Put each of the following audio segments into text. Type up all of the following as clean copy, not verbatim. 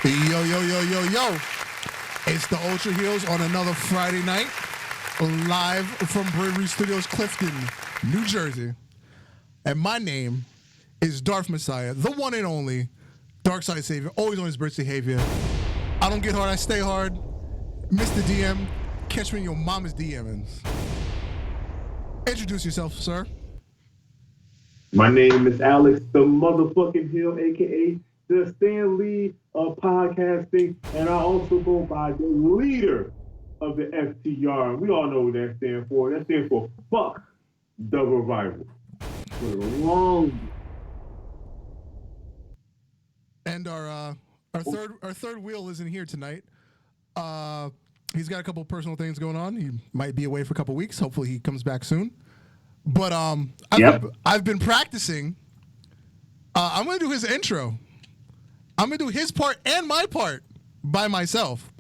Yo, yo, yo, yo, yo. It's the Ultra Heels on another Friday night, live from Bravery Studios, Clifton, New Jersey. And my name is Darth Messiah, the one and only Dark Side Savior, always on his best behavior. I don't get hard, I stay hard. Mr. DM, catch me in your mama's DMs. Introduce yourself, sir. My name is Alex, the motherfucking Hill, a.k.a. the Stan Lee of podcasting, and I also go by the leader of the FTR. We all know what that stands for. That stands for Fuck the Revival. For the long. And our third wheel isn't here tonight. He's got a couple personal things going on. He might be away for a couple weeks. Hopefully he comes back soon. But I've been practicing. I'm gonna do his intro. I'm gonna do his part and my part by myself.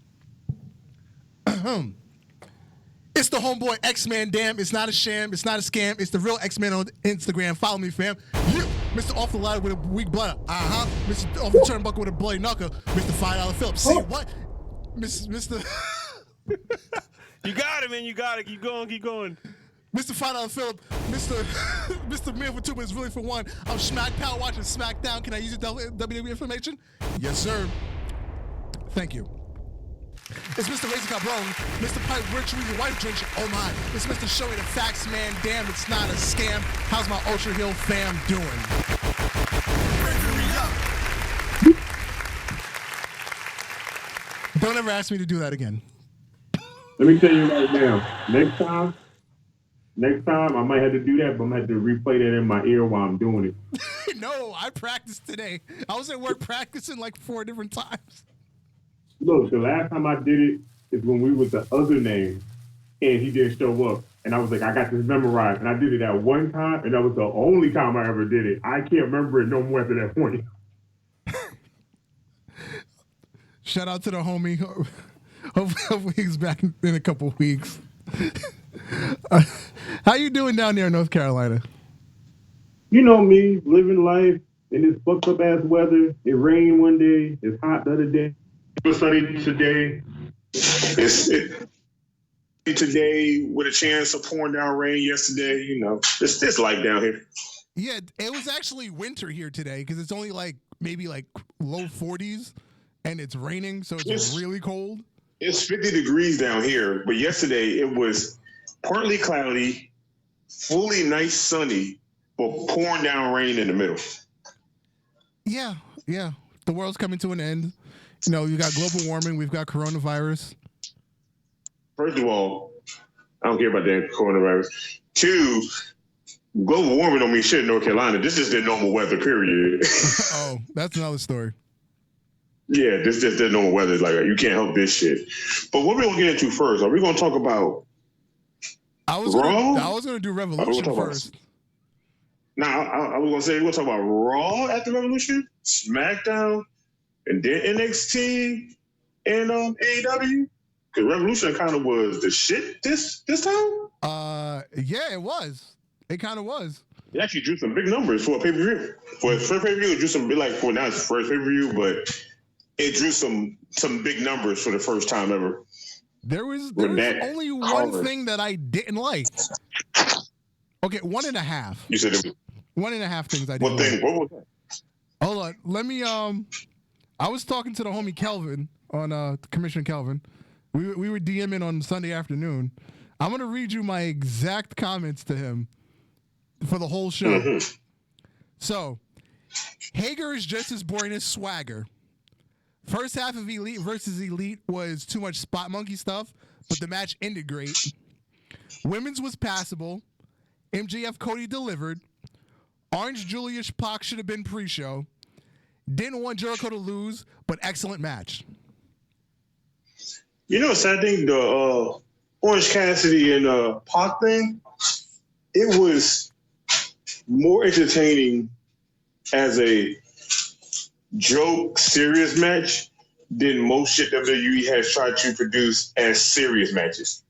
It's the homeboy X-Man. Damn, it's not a sham. It's not a scam. It's the real X-Man on Instagram. Follow me, fam. You, Mr. Off the Ladder with a weak bladder. Mr. Off the Turnbuckle with a bloody knuckle. Mr. $5 Phillips. Say what? Mr. You got it, man. You got it. Keep going. Keep going. Mr. $5 Phillip, Mr. Man for 2 minutes, really for one. I'm SmackDown watching SmackDown. Can I use your WWE information? Yes, sir. Thank you. It's Mr. Lazy Cabron, Mr. Pipe Rich with your wife drinks. Oh my. It's Mr. Show Me the Facts, man. Damn, it's not a scam. How's my Ultra Hill fam doing? Don't ever ask me to do that again. Let me tell you right now, next time, I might have to do that, but I'm going to have to replay that in my ear while I'm doing it. No, I practiced today. I was at work practicing like 4 different times. Look, the last time I did it is when we was the other name, and he didn't show up. And I was like, I got this memorized. And I did it that one time, and that was the only time I ever did it. I can't remember it no more after that point. Shout out to the homie. Hopefully he's back in a couple weeks. How you doing down there in North Carolina? You know me, living life in this fucked up ass weather. It rained one day, it's hot the other day. It was sunny today. It's today with a chance of pouring down rain yesterday. You know, it's light down here. Yeah, it was actually winter here today because it's only like maybe like low 40s and it's raining, so it's really cold. It's 50 degrees down here, but yesterday it was partly cloudy, fully nice sunny, but pouring down rain in the middle. Yeah. The world's coming to an end. You know, you got global warming, we've got coronavirus. First of all, I don't care about that coronavirus. 2, global warming don't mean shit in North Carolina. This is their normal weather, period. Oh, that's another story. Yeah, this is just their normal weather. Like, you can't help this shit. But what are we going to get into first? Are we going to talk about I was going to do Revolution first. I was going to say, we're going to talk about Raw at the Revolution, SmackDown, and then NXT and AEW. Because Revolution kind of was the shit this time. Yeah, it was. It kind of was. It actually drew some big numbers for a pay-per-view. For its first pay-per-view, it drew some, like, for now it's first pay-per-view, but it drew some big numbers for the first time ever. There was only one thing that I didn't like. Okay, 1.5. You said it was 1.5 things I didn't like. What was that? Hold on. Let me I was talking to the homie Kelvin on Commissioner Kelvin. We were DMing on Sunday afternoon. I'm gonna read you my exact comments to him for the whole show. Mm-hmm. So, Hager is just as boring as Swagger. First half of Elite versus Elite was too much spot monkey stuff, but the match ended great. Women's was passable. MJF Cody delivered. Orange Julius Pac should have been pre-show. Didn't want Jericho to lose, but excellent match. You know, sad thing, the Orange Cassidy and Pac thing, it was more entertaining as a joke, serious match than most shit WWE has tried to produce as serious matches.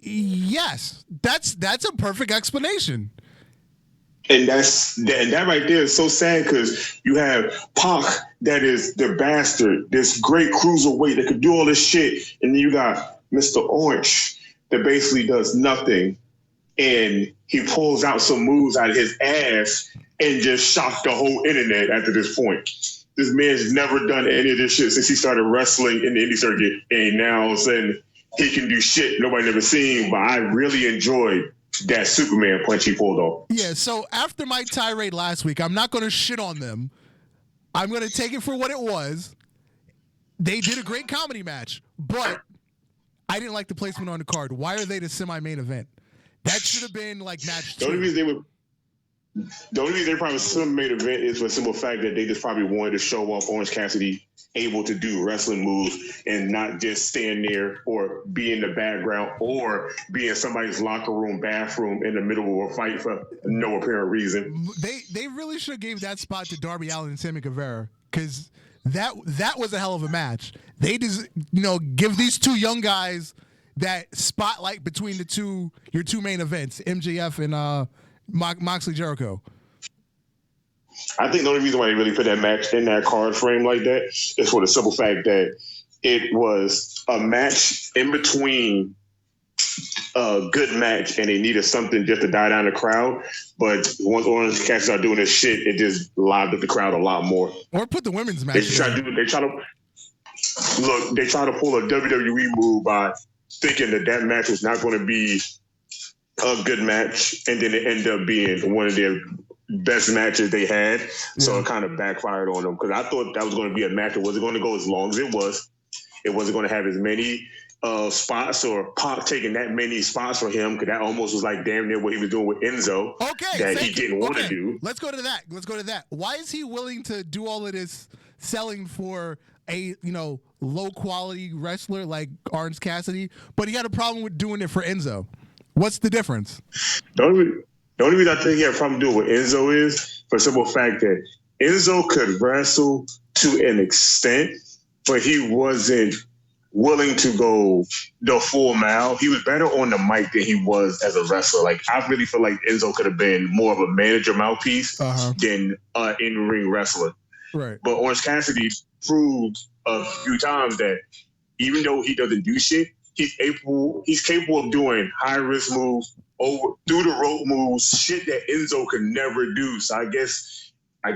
Yes, that's a perfect explanation. And that right there is so sad because you have Pac that is the bastard, this great cruiserweight that could do all this shit, and then you got Mr. Orange that basically does nothing, and he pulls out some moves out of his ass and just shocked the whole internet after this point. This man's never done any of this shit since he started wrestling in the indie circuit, and now all of a sudden he can do shit nobody never seen. But I really enjoyed that Superman punch he pulled off. Yeah, so after my tirade last week, I'm not going to shit on them. I'm going to take it for what it was. They did a great comedy match, but I didn't like the placement on the card. Why are they the semi-main event? That should have been like match 2. The only reason they probably some main event is for the simple fact that they just probably wanted to show off Orange Cassidy able to do wrestling moves and not just stand there or be in the background or be in somebody's locker room, bathroom in the middle of a fight for no apparent reason. They really should have gave that spot to Darby Allin and Sammy Guevara because that was a hell of a match. They just give these two young guys that spotlight between your two main events, MJF and Moxley Jericho. I think the only reason why they really put that match in that card frame like that is for the simple fact that it was a match in between a good match and they needed something just to die down the crowd. But once Orange Cassidy started doing this shit, it just lived up the crowd a lot more. Or put the women's match. They try to pull a WWE move by thinking that match was not going to be a good match, and then it ended up being one of their best matches they had. So it kind of backfired on them because I thought that was going to be a match that wasn't going to go as long as it was. It wasn't going to have as many spots or Pac taking that many spots for him because that almost was like damn near what he was doing with Enzo. That he didn't want to do. Let's go to that. Why is he willing to do all of this selling for a low quality wrestler like Orange Cassidy, but he had a problem with doing it for Enzo? What's the difference? The only reason I think he had a problem doing what Enzo is for the simple fact that Enzo could wrestle to an extent, but he wasn't willing to go the full mile. He was better on the mic than he was as a wrestler. Like I really feel like Enzo could have been more of a manager mouthpiece than an in-ring wrestler. Right. But Orange Cassidy proved a few times that even though he doesn't do shit, he's capable of doing high risk moves, over through the rope moves, shit that Enzo could never do. So I guess Pac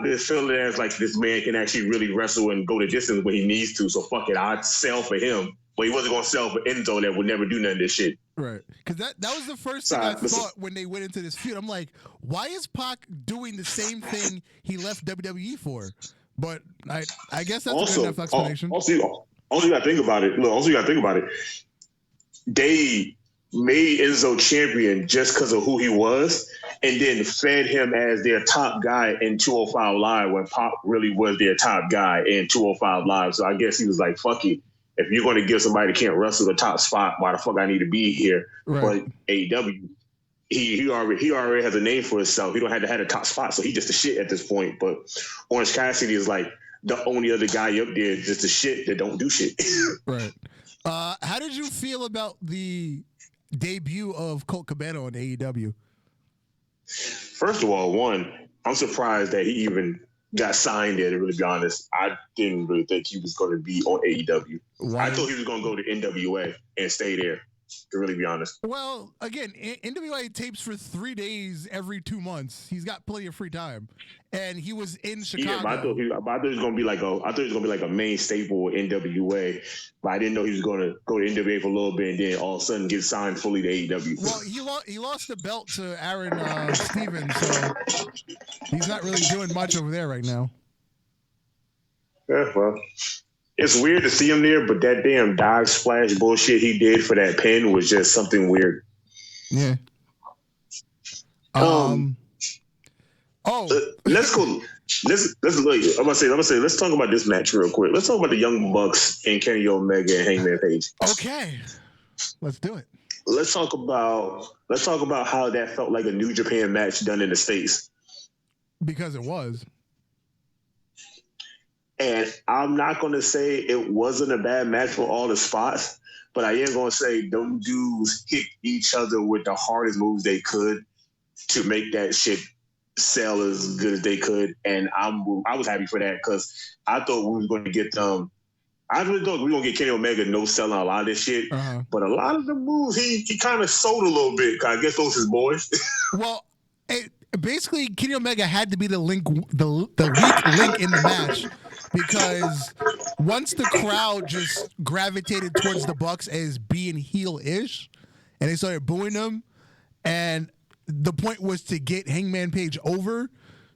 just feeling as like this man can actually really wrestle and go the distance when he needs to. So fuck it, I'd sell for him. But he wasn't gonna sell for Enzo that would never do none of this shit. Right. Because that was the first thing I thought when they went into this feud. I'm like, why is Pac doing the same thing he left WWE for? But I guess that's a good enough explanation. Also, you gotta think about it. They made Enzo champion just because of who he was, and then fed him as their top guy in 205 Live when Pac really was their top guy in 205 Live. So I guess he was like, fuck it. If you're going to give somebody that can't wrestle the top spot, why the fuck I need to be here? Right. But AEW, he already has a name for himself. He don't have to have a top spot, so he just the shit at this point. But Orange Cassidy is like the only other guy up there just the shit that don't do shit. Right. How did you feel about the debut of Colt Cabana on AEW? First of all, I'm surprised that he even got signed there, to really be honest. I didn't really think he was going to be on AEW. Why? I thought he was going to go to NWA and stay there, to really be honest. Well, again, NWA tapes for 3 days every 2 months. He's got plenty of free time. And he was in Chicago. Yeah, but I thought he was going to be like a main staple of NWA. But I didn't know he was going to go to NWA for a little bit and then all of a sudden get signed fully to AEW. Well, he lost the belt to Aaron Stevens, so he's not really doing much over there right now. Yeah, well, it's weird to see him there, but that damn dive splash bullshit he did for that pin was just something weird. Yeah. Let's go. Let's talk about this match real quick. Let's talk about the Young Bucks and Kenny Omega and Hangman Page. Okay, let's do it. Let's talk about how that felt like a New Japan match done in the States. Because it was. And I'm not going to say it wasn't a bad match for all the spots, but I am going to say them dudes hit each other with the hardest moves they could. to make that shit sell as good as they could, and I was happy for that because I thought we were going to get them. I really thought we were going to get Kenny Omega no selling a lot of this shit, but a lot of the moves he kind of sold a little bit. Cause I guess those his boys. Well, basically, Kenny Omega had to be the weak link in the match because once the crowd just gravitated towards the Bucks as being heel-ish, and they started booing them, and the point was to get Hangman Page over,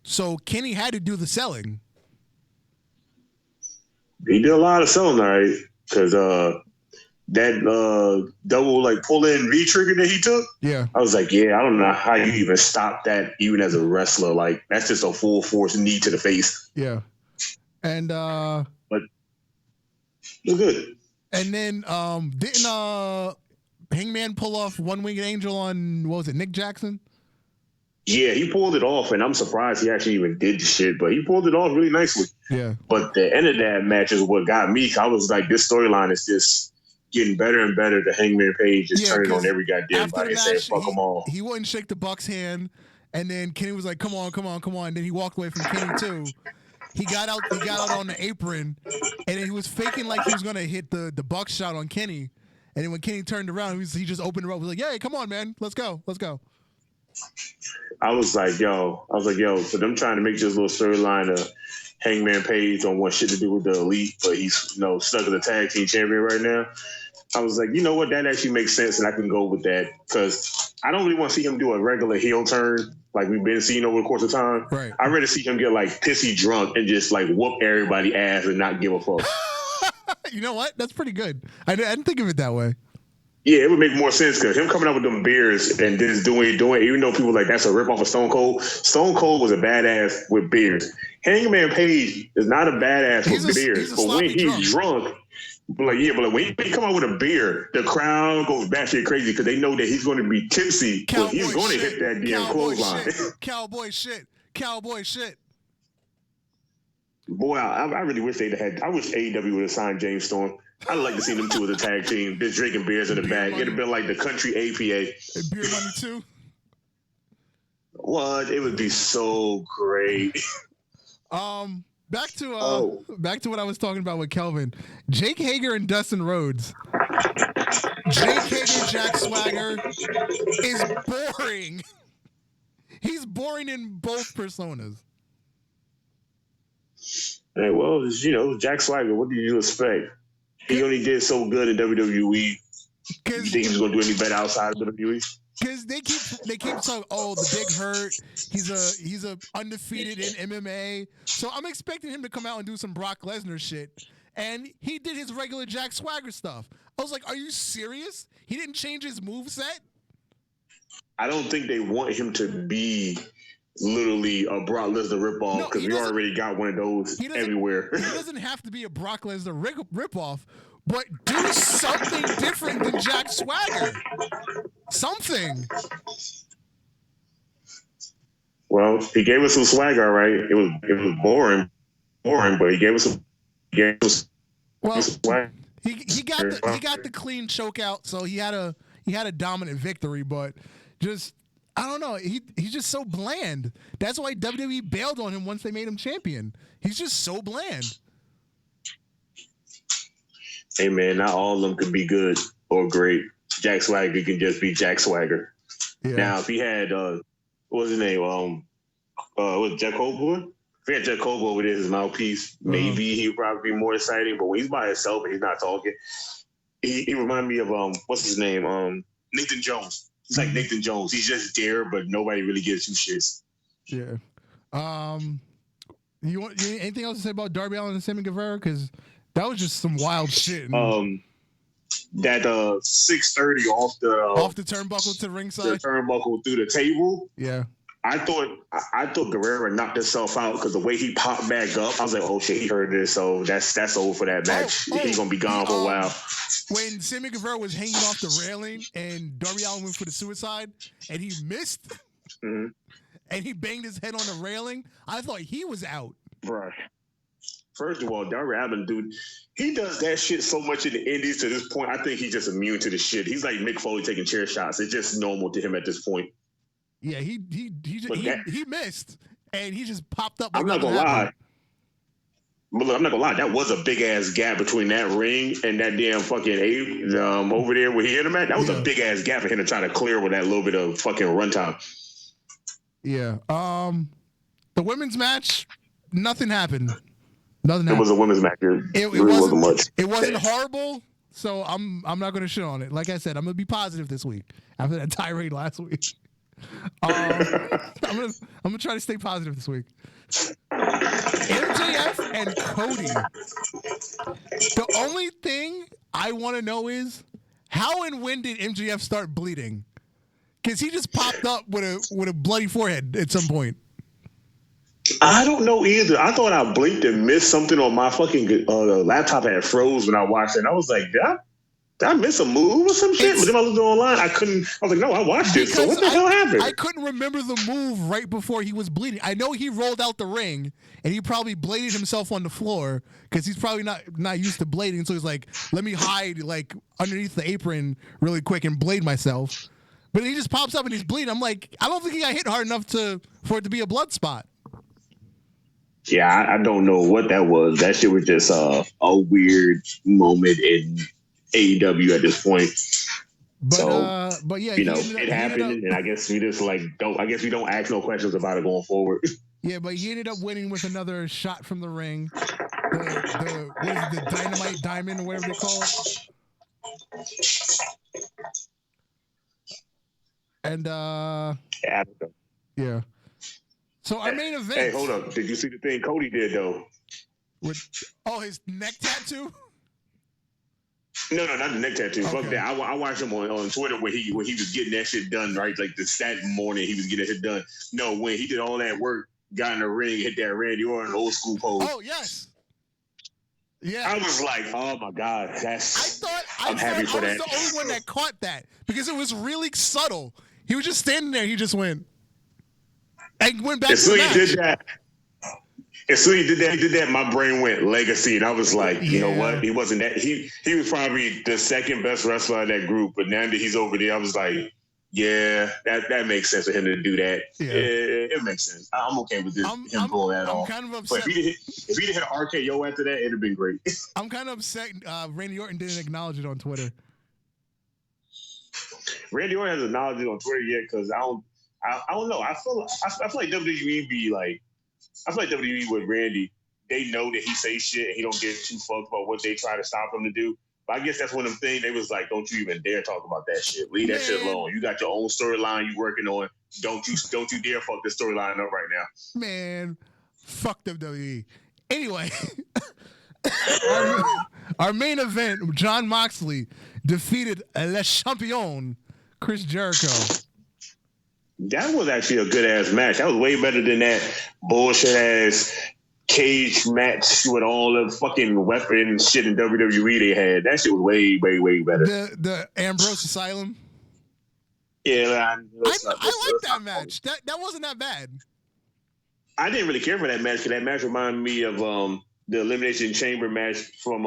so Kenny had to do the selling. He did a lot of selling, all right, because that double like pull-in V-trigger that he took, yeah, I was like, yeah, I don't know how you even stop that even as a wrestler. Like, that's just a full force knee to the face. Yeah. And but look good. And then didn't Hangman pull off One-Winged Angel on, what was it, Nick Jackson? Yeah, he pulled it off, and I'm surprised he actually even did the shit, but he pulled it off really nicely. Yeah. But the end of that match is what got me. I was like, this storyline is just getting better and better. The Hangman Page is turning on every goddamn body and saying, fuck them all. He wouldn't shake the Bucks' hand, and then Kenny was like, come on. And then he walked away from Kenny, too. He got out on the apron, and he was faking like he was going to hit the Bucks shot on Kenny. And then when Kenny turned around, he just opened it up. He was like, hey, come on, man. Let's go. I was like, yo, for them trying to make this little storyline of Hangman Page on what shit to do with the Elite, but he's stuck as a tag team champion right now. I was like, you know what, that actually makes sense, and I can go with that because I don't really want to see him do a regular heel turn like we've been seeing over the course of time. Right. I'd rather see him get like pissy drunk and just like whoop everybody ass and not give a fuck. You know what? That's pretty good. I didn't think of it that way. Yeah, it would make more sense because him coming out with them beers and just doing, even though people like that's a ripoff of Stone Cold. Stone Cold was a badass with beers. Hangman Page is not a badass with beers, but when he's drunk, but when he come out with a beer, the crowd goes batshit crazy because they know that he's going to be tipsy, but he's going to hit that damn clothesline. Cowboy shit. Boy, I really wish they'd had. I wish AEW would have signed James Storm. I'd like to see them two as a tag team, just drinking beers in the back. It'd have been like the country APA. And beer money too. What? It would be so great. Back to what I was talking about with Kelvin. Jake Hager and Dustin Rhodes. Jake Hager, Jack Swagger is boring. He's boring in both personas. Hey, well, Jack Swagger, what did you expect? He only did so good in WWE. You think he was going to do any better outside of WWE? Because they keep talking, the Big Hurt. He's a undefeated in MMA. So I'm expecting him to come out and do some Brock Lesnar shit. And he did his regular Jack Swagger stuff. I was like, are you serious? He didn't change his moveset? I don't think they want him to be literally a Brock Lesnar ripoff because we already got one of those everywhere. He doesn't have to be a Brock Lesnar ripoff, but do something different than Jack Swagger. Something. Well, he gave us some swagger, right? It was boring, but he gave us some. Swagger. He got the clean choke out, so he had a dominant victory, but just. I don't know. He's just so bland. That's why WWE bailed on him once they made him champion. He's just so bland. Hey, man, not all of them can be good or great. Jack Swagger can just be Jack Swagger. Yeah. Now, if he had, what was his name? Was Jack Coburn? If he had Jack Coburn over there as his mouthpiece, maybe he would probably be more exciting. But when he's by himself and he's not talking, he reminded me of, what's his name? Nathan Jones. He's like Nathan Jones. He's just there, but nobody really gives two shits. Yeah. You want anything else to say about Darby Allin and Sammy Guevara? Because that was just some wild shit. That 630 off the turnbuckle to the ringside. The turnbuckle through the table. Yeah. I thought Guerrero knocked himself out because the way he popped back up, I was like, oh shit, he heard this, so that's over for that match. He's gonna be gone for a while. When Sammy Guevara was hanging off the railing and Darby Allin went for the suicide and he missed, and he banged his head on the railing, I thought he was out. Right. First of all, Darby Allin, dude, he does that shit so much in the indies to this point. I think he's just immune to the shit. He's like Mick Foley taking chair shots. It's just normal to him at this point. Yeah, he missed, and he just popped up. Like I'm not gonna lie. But look, I'm not gonna lie, that was a big ass gap between that ring and that damn fucking over there where he hit him at. That was a big ass gap for him to try to clear with that little bit of fucking runtime. Yeah. The women's match, nothing happened. It was a women's match. It really wasn't much. It wasn't horrible, so I'm not gonna shit on it. Like I said, I'm gonna be positive this week after that tirade last week. I'm gonna try to stay positive this week. MJF and Cody. The only thing I want to know is how and when did MJF start bleeding? Because he just popped up with a bloody forehead at some point. I don't know either. I thought I blinked and missed something on my fucking laptop had froze when I watched it. And I was like, did I miss a move or some shit? But then I looked online. I was like, no, I watched this. So what the hell happened? I couldn't remember the move right before he was bleeding. I know he rolled out the ring and he probably bladed himself on the floor because he's probably not used to blading. So he's like, let me hide like underneath the apron really quick and blade myself. But he just pops up and he's bleeding. I'm like, I don't think he got hit hard enough for it to be a blood spot. Yeah, I don't know what that was. That shit was just a weird moment in AEW at this point. But yeah, it happened, and I guess we just don't. I guess we don't ask no questions about it going forward. Yeah, but he ended up winning with another shot from the ring. The dynamite diamond or whatever they call it. And yeah. So our main event. Hey, hold up! Did you see the thing Cody did though? His neck tattoo. No, not the neck tattoo. Okay. Fuck that. I watched him on Twitter when he was getting that shit done, right? Like that morning he was getting that shit done. No, when he did all that work, got in the ring, hit that Randy Orton old school pose. Oh yes. Yeah. I was like, oh my God, I'm happy for that. I was the only one that caught that because it was really subtle. He was just standing there. He just went and went back to the match. As soon as he did that, my brain went legacy, and I was like, you know what? He wasn't that. He was probably the second best wrestler in that group, but now that he's over there, I was like, yeah, that makes sense for him to do that. Yeah. It makes sense. I'm okay with him pulling that off. I'm kind of upset. But if he hit an RKO after that, it'd have been great. I'm kind of upset. Randy Orton didn't acknowledge it on Twitter. Randy Orton hasn't acknowledged it on Twitter yet because I don't know. I feel like WWE be like. I feel like WWE with Randy, they know that he say shit and he don't give two fucks about what they try to stop him to do. But I guess that's one of them things. They was like, don't you even dare talk about that shit. Leave that shit alone. You got your own storyline you working on. Don't you dare fuck this storyline up right now. Man, fuck WWE. Anyway, our main event, Jon Moxley defeated Le Champion, Chris Jericho. That was actually a good ass match. That was way better than that bullshit ass cage match with all the fucking weapon shit in WWE they had. That shit was way, way, way better. The Ambrose Asylum. Yeah, I like that match. That wasn't that bad. I didn't really care for that match because that match reminded me of the Elimination Chamber match from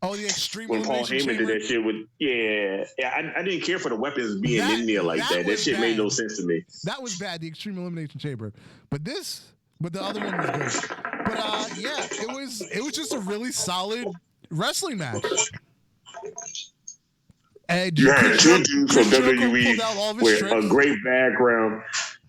the Extreme when Paul Heyman did that shit with I didn't care for the weapons being in there like that. That shit made no sense to me. That was bad, the Extreme Elimination Chamber. But the other one was good. But it was just a really solid wrestling match. And you had two dudes from WWE with a great background.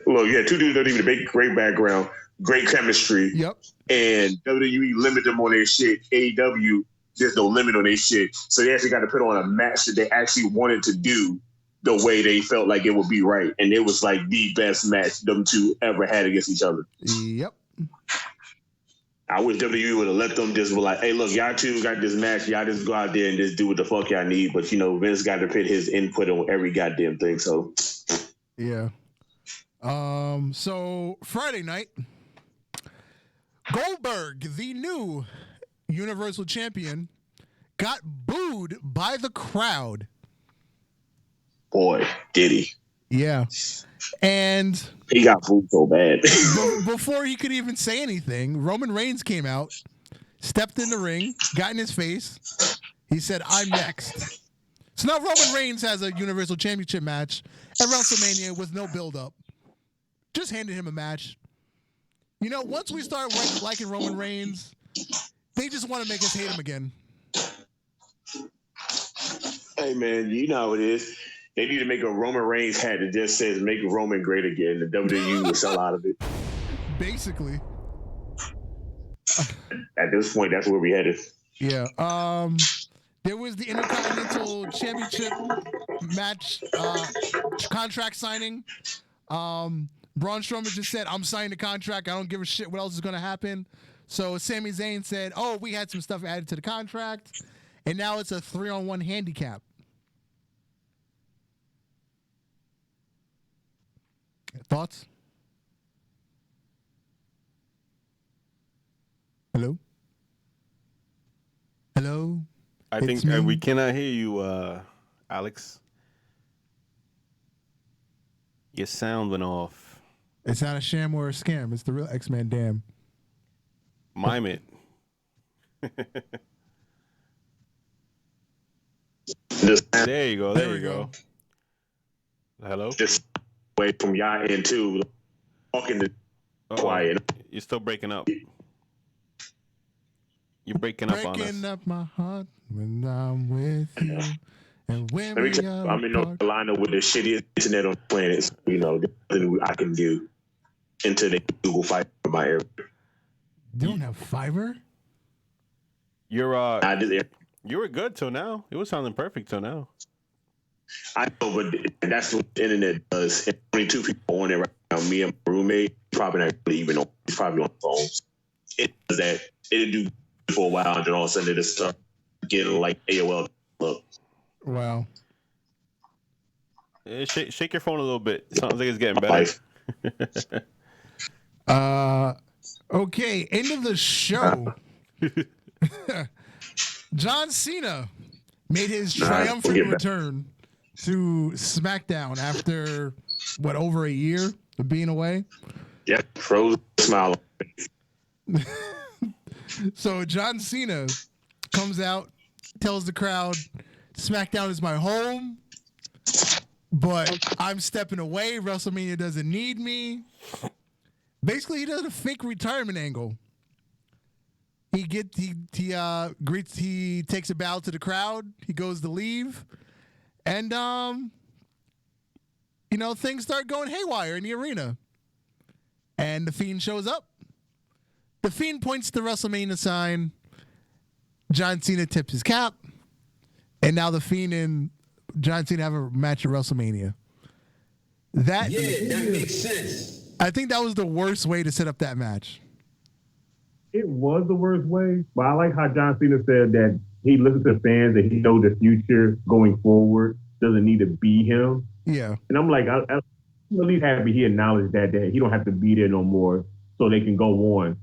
Look, you had two dudes that even a great background, great chemistry. Yep. And WWE limited them on their shit. AEW, there's no limit on their shit. So they actually got to put on a match that they actually wanted to do the way they felt like it would be right. And it was like the best match them two ever had against each other. Yep. I wish WWE would have let them just be like, hey, look, y'all two got this match. Y'all just go out there and just do what the fuck y'all need. But, Vince got to put his input on every goddamn thing. So, yeah. So Friday night, Goldberg, the new Universal Champion, got booed by the crowd. Boy, did he. Yeah. And he got booed so bad. Before he could even say anything, Roman Reigns came out, stepped in the ring, got in his face. He said, I'm next. So now Roman Reigns has a Universal Championship match at WrestleMania with no build-up. just handed him a match. You know, once we start liking Roman Reigns, they just want to make us hate him again. Hey, man, you know how it is. They need to make a Roman Reigns hat that just says "Make Roman Great Again." The WWE will sell out of it. Basically. At this point, that's where we headed. Yeah. There was the Intercontinental Championship match contract signing. Braun Strowman just said, "I'm signing the contract. I don't give a shit what else is going to happen." So Sami Zayn said, "Oh, we had some stuff added to the contract, and now it's a 3-on-1 handicap." Thoughts? Hello? Hello? I think we cannot hear you, Alex. Your sound went off. It's not a sham or a scam. It's the real X-Man Damn. Mime it. There you go. There you go. Hello? Just away from y'all end too. Talking to quiet. You're still breaking up. You're breaking up on us. Breaking up my heart when I'm with you. And when Let me tell you, I'm in North Carolina with the shittiest internet on the planet. So, you know, there's nothing I can do until they Google Fiber for my area. You don't have fiber? You were good till now. It was sounding perfect till now. I know, but that's what the internet does. And only 2 people on it right now. Me and my roommate. Probably not really even on. He's probably on the phone. It does that. It do for a while, and then all of a sudden it just start getting like AOL look. Wow. Yeah, shake your phone a little bit. Sounds like it's getting better. Okay, end of the show. John Cena made his triumphant return to SmackDown after over a year of being away. Yeah, frozen smile. So John Cena comes out, tells the crowd, SmackDown is my home, but I'm stepping away. WrestleMania doesn't need me. Basically, he does a fake retirement angle. He takes a bow to the crowd. He goes to leave, and things start going haywire in the arena. And the Fiend shows up. The Fiend points to the WrestleMania sign. John Cena tips his cap. And now the Fiend and John Cena have a match at WrestleMania. That makes sense. I think that was the worst way to set up that match. It was the worst way, but I like how John Cena said that he listens to fans, that he knows the future going forward doesn't need to be him. Yeah. And I'm like, I'm at least happy he acknowledged that he don't have to be there no more so they can go on.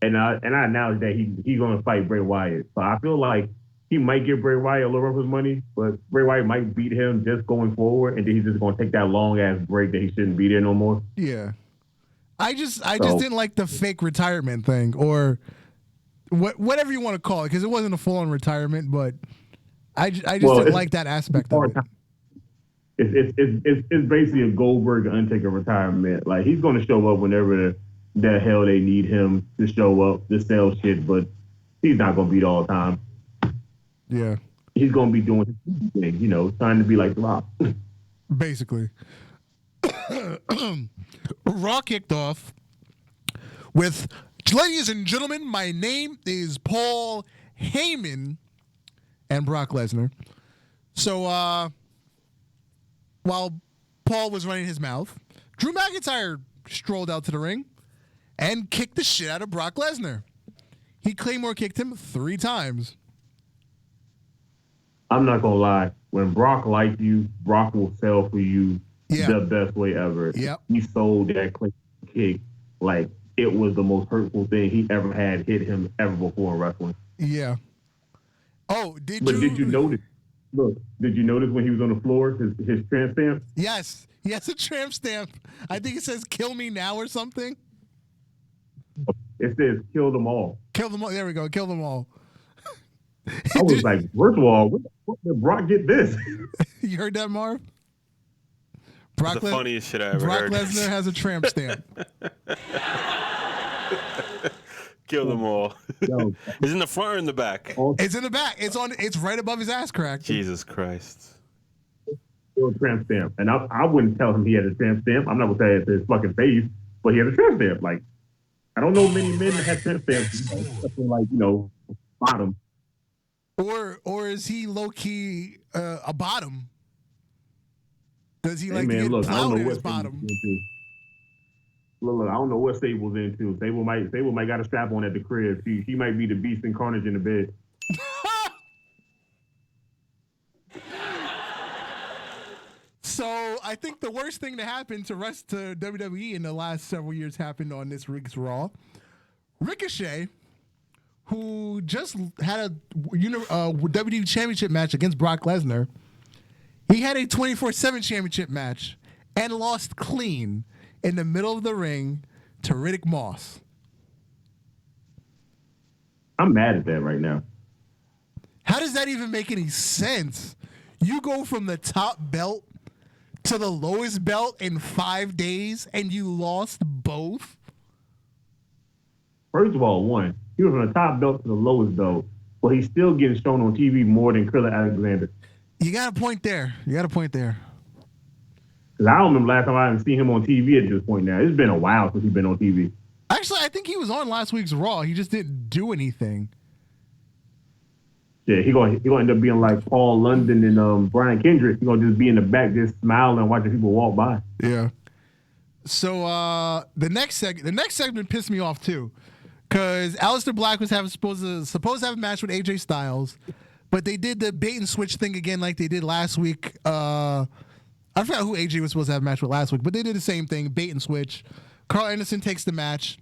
And I acknowledge that he's going to fight Bray Wyatt. So I feel like he might give Bray Wyatt a little of his money, but Bray Wyatt might beat him just going forward, and then he's just going to take that long-ass break that he shouldn't be there no more. Yeah. I just didn't like the fake retirement thing, or whatever you want to call it, because it wasn't a full-on retirement, but I just didn't like that aspect of it. It's basically a Goldberg Undertaker retirement. Like, he's going to show up whenever the hell they need him to show up to sell shit, but he's not going to be there all the time. Yeah. He's going to be doing his thing, trying to be like The Rock. Basically. Raw kicked off with, ladies and gentlemen, my name is Paul Heyman, and Brock Lesnar. So while Paul was running his mouth, Drew McIntyre strolled out to the ring and kicked the shit out of Brock Lesnar. He Claymore kicked him 3 times. I'm not going to lie. When Brock likes you, Brock will sell for you the best way ever. Yep. He sold that Claymore kick like it was the most hurtful thing he ever had hit him ever before in wrestling. Yeah. Oh, did you notice? Look, did you notice when he was on the floor, his tramp stamp? Yes. He has a tramp stamp. I think it says "Kill me now" or something. It says "Kill them all." Kill them all. There we go. Kill them all. I was like, first of all, what did Brock get this? You heard that, Marv? That's the funniest shit I ever Brock heard. Lesnar has a tramp stamp. Kill them all. Yo. It's in the front or in the back? It's in the back. It's right above his ass crack. Jesus Christ. A tramp stamp, and I wouldn't tell him he had a tramp stamp. I'm not gonna say it's his fucking face, but he had a tramp stamp. Like, I don't know many men that have tramp stamps, like, you know, bottom. Or is he low key a bottom? Does he Hey, like man, to get look, I don't plowed know in what his bottom? Look, I don't know what Sable's into. Sable might got a strap on at the crib. She might be the beast and carnage in the bed. So I think the worst thing to happen to WWE in the last several years happened on this week's Raw. Ricochet, who just had a WWE Championship match against Brock Lesnar, he had a 24/7 Championship match and lost clean in the middle of the ring to Riddick Moss. I'm mad at that right now. How does that even make any sense? You go from the top belt to the lowest belt in 5 days and you lost both? First of all, he was from the top belt to the lowest belt, but he's still getting shown on TV more than Krilla Alexander. You got a point there. Because I don't remember last time I haven't seen him on TV at this point now. It's been a while since he's been on TV. Actually, I think he was on last week's Raw. He just didn't do anything. Yeah, he gonna end up being like Paul London and Brian Kendrick. He gonna just be in the back, just smiling and watching people walk by. Yeah. So the next segment pissed me off too, because Aleister Black was supposed to have a match with AJ Styles, but they did the bait and switch thing again like they did last week. I forgot who AJ was supposed to have a match with last week, but they did the same thing, bait and switch. Carl Anderson takes the match.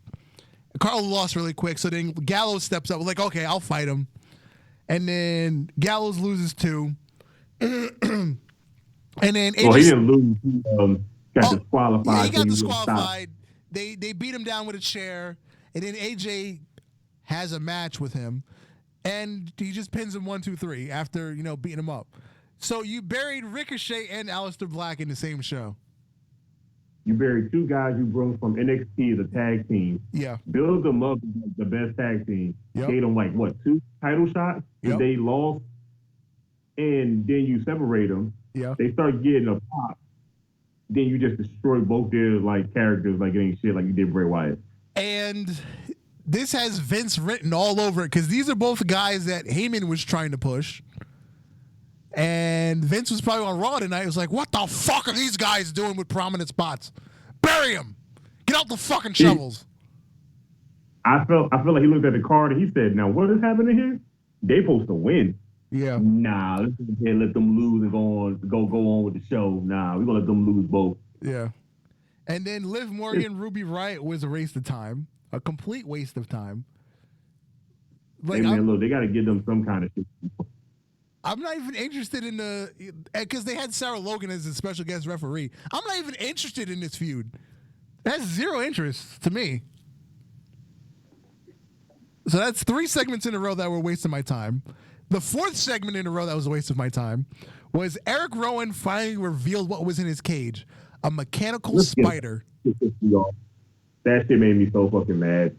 Carl lost really quick, so then Gallows steps up. We're like, okay, I'll fight him. And then Gallows loses too. And then AJ, well, he didn't lose. He got disqualified. Yeah, he got disqualified. They beat him down with a chair, and then AJ has a match with him, and he just pins him 1, 2, 3 after beating him up. So you buried Ricochet and Aleister Black in the same show. You buried two guys you brought from NXT as a tag team. Yeah. Build them up as the best tag team. Yep. Gave them 2 title shots. Yep. They lost. And then you separate them. Yeah. They start getting a pop. Then you just destroy both their characters like it ain't shit like you did Bray Wyatt. And this has Vince written all over it because these are both guys that Heyman was trying to push. And Vince was probably on Raw tonight. He was like, what the fuck are these guys doing with prominent spots? Bury them. Get out the fucking shovels. I feel like he looked at the card and he said, now what is happening here? They supposed to win. Yeah. Nah, let's let them lose and go on with the show. Nah, we're going to let them lose both. Yeah. And then Liv Morgan, Ruby Riott was a waste of time. A complete waste of time. Hey, man, look, they got to give them some kind of shit. I'm not even interested in because they had Sarah Logan as a special guest referee. I'm not even interested in this feud. It has zero interest to me. So that's 3 segments in a row that were wasting my time. The 4th segment in a row that was a waste of my time was Eric Rowan finally revealed what was in his cage. A mechanical spider. That shit made me so fucking mad.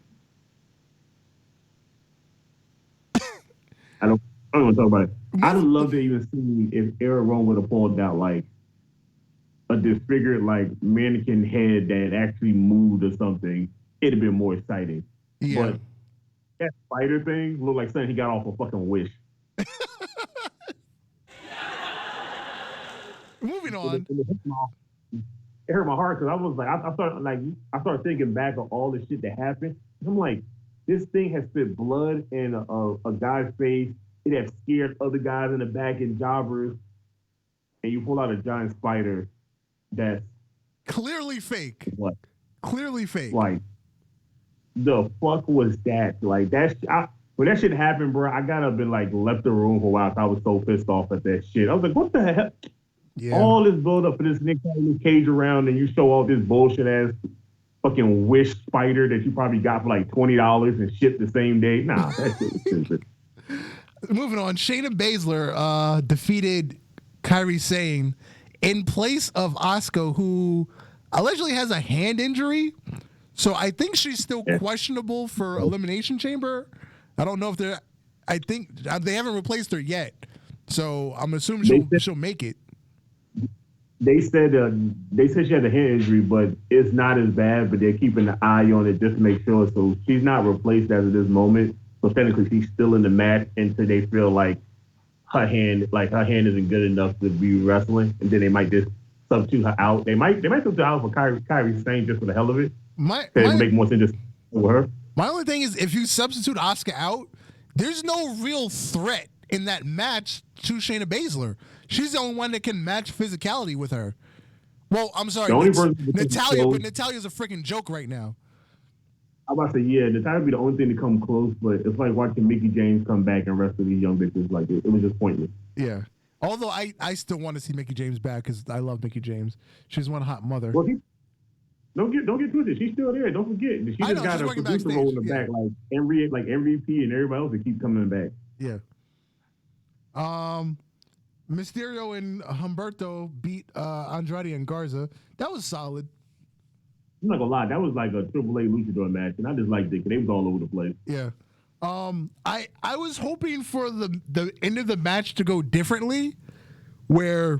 I don't want to talk about it. I'd love to even see if Eric Rowan would have pulled out a disfigured mannequin head that actually moved or something. It'd have been more exciting. Yeah. But that spider thing looked like something he got off a fucking Wish. Moving on. It hurt my heart because I was like, I started thinking back on all the shit that happened. I'm like, this thing has spit blood in a guy's face. It has scared other guys in the back and jobbers. And you pull out a giant spider that's clearly fake. What? Clearly fake. The fuck was that? When that shit happened, bro, I got up and left the room for a while. I was so pissed off at that shit. I was like, what the hell? Yeah. All this build up for this Nick cage around, and you show all this bullshit ass fucking Wish spider that you probably got for $20 and shipped the same day. Nah, that shit was stupid. Moving on, Shayna Baszler defeated Kairi Sane in place of Asuka, who allegedly has a hand injury. So I think she's still questionable for Elimination Chamber. I don't know if they're. I think they haven't replaced her yet. So I'm assuming she'll make it. They said she had a hand injury, but it's not as bad. But they're keeping an eye on it just to make sure. So she's not replaced as of this moment. So technically, she's still in the match until they feel like her hand isn't good enough to be wrestling, and then they might just substitute her out. They might substitute her out for Kairi Sane just for the hell of it. It make more sense just with her. My only thing is, if you substitute Asuka out, there's no real threat in that match to Shayna Baszler. She's the only one that can match physicality with her. Well, I'm sorry, Natalya, but Natalya's a freaking joke right now. I'm about to say, yeah, Natalya would be the only thing to come close, but it's like watching Mickie James come back and wrestle these young bitches like it. It was just pointless. Yeah. Although I still want to see Mickie James back because I love Mickie James. She's one hot mother. Well, don't get twisted. She's still there. Don't forget. She just got a producer role in the back, like MVP and everybody else that keep coming back. Yeah. Mysterio and Humberto beat Andrade and Garza. That was solid. I'm not gonna lie, that was like a Triple A luchador match, and I just liked it because they was all over the place. Yeah. I was hoping for the end of the match to go differently, where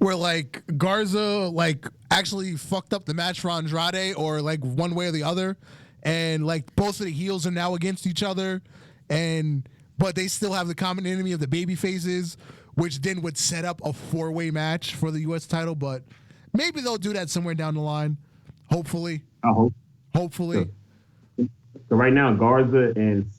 like Garza like actually fucked up the match for Andrade, or like one way or the other, and like both of the heels are now against each other, but they still have the common enemy of the baby faces, which then would set up a 4-way match for the U.S. title. But maybe they'll do that somewhere down the line. Hopefully. I hope. Hopefully. So right now, Garza and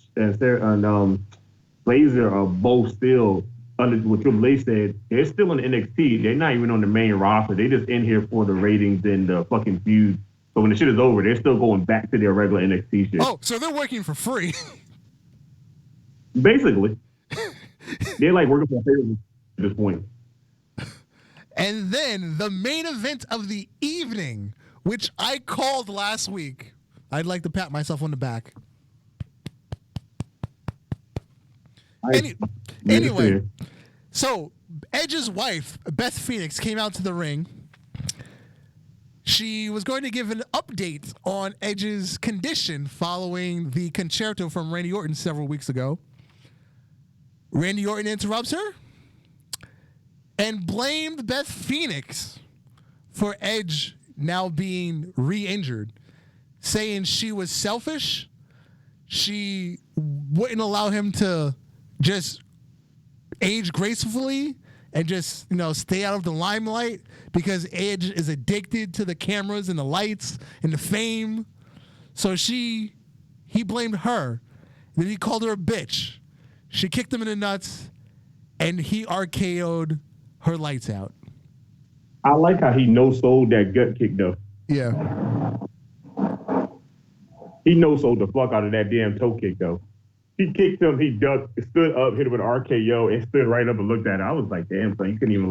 Blazer are both still under what Triple H said. They're still in NXT. They're not even on the main roster. They're just in here for the ratings and the fucking feud. So when the shit is over, they're still going back to their regular NXT shit. Oh, so they're working for free. Basically. They're like working for favors at this point. And then the main event of the evening, which I called last week. I'd like to pat myself on the back. Anyway, so Edge's wife, Beth Phoenix, came out to the ring. She was going to give an update on Edge's condition following the concerto from Randy Orton several weeks ago. Randy Orton interrupts her and blamed Beth Phoenix for Edge now being re-injured, saying she was selfish. She wouldn't allow him to just age gracefully and just, stay out of the limelight because Edge is addicted to the cameras and the lights and the fame. So he blamed her. Then he called her a bitch. She kicked him in the nuts, and he RKO'd her lights out. I like how he no-sold that gut kick, though. Yeah. He no-sold the fuck out of that damn toe kick, though. He kicked him, he ducked, stood up, hit him with an RKO, and stood right up and looked at it. I was like, damn, son, you couldn't even,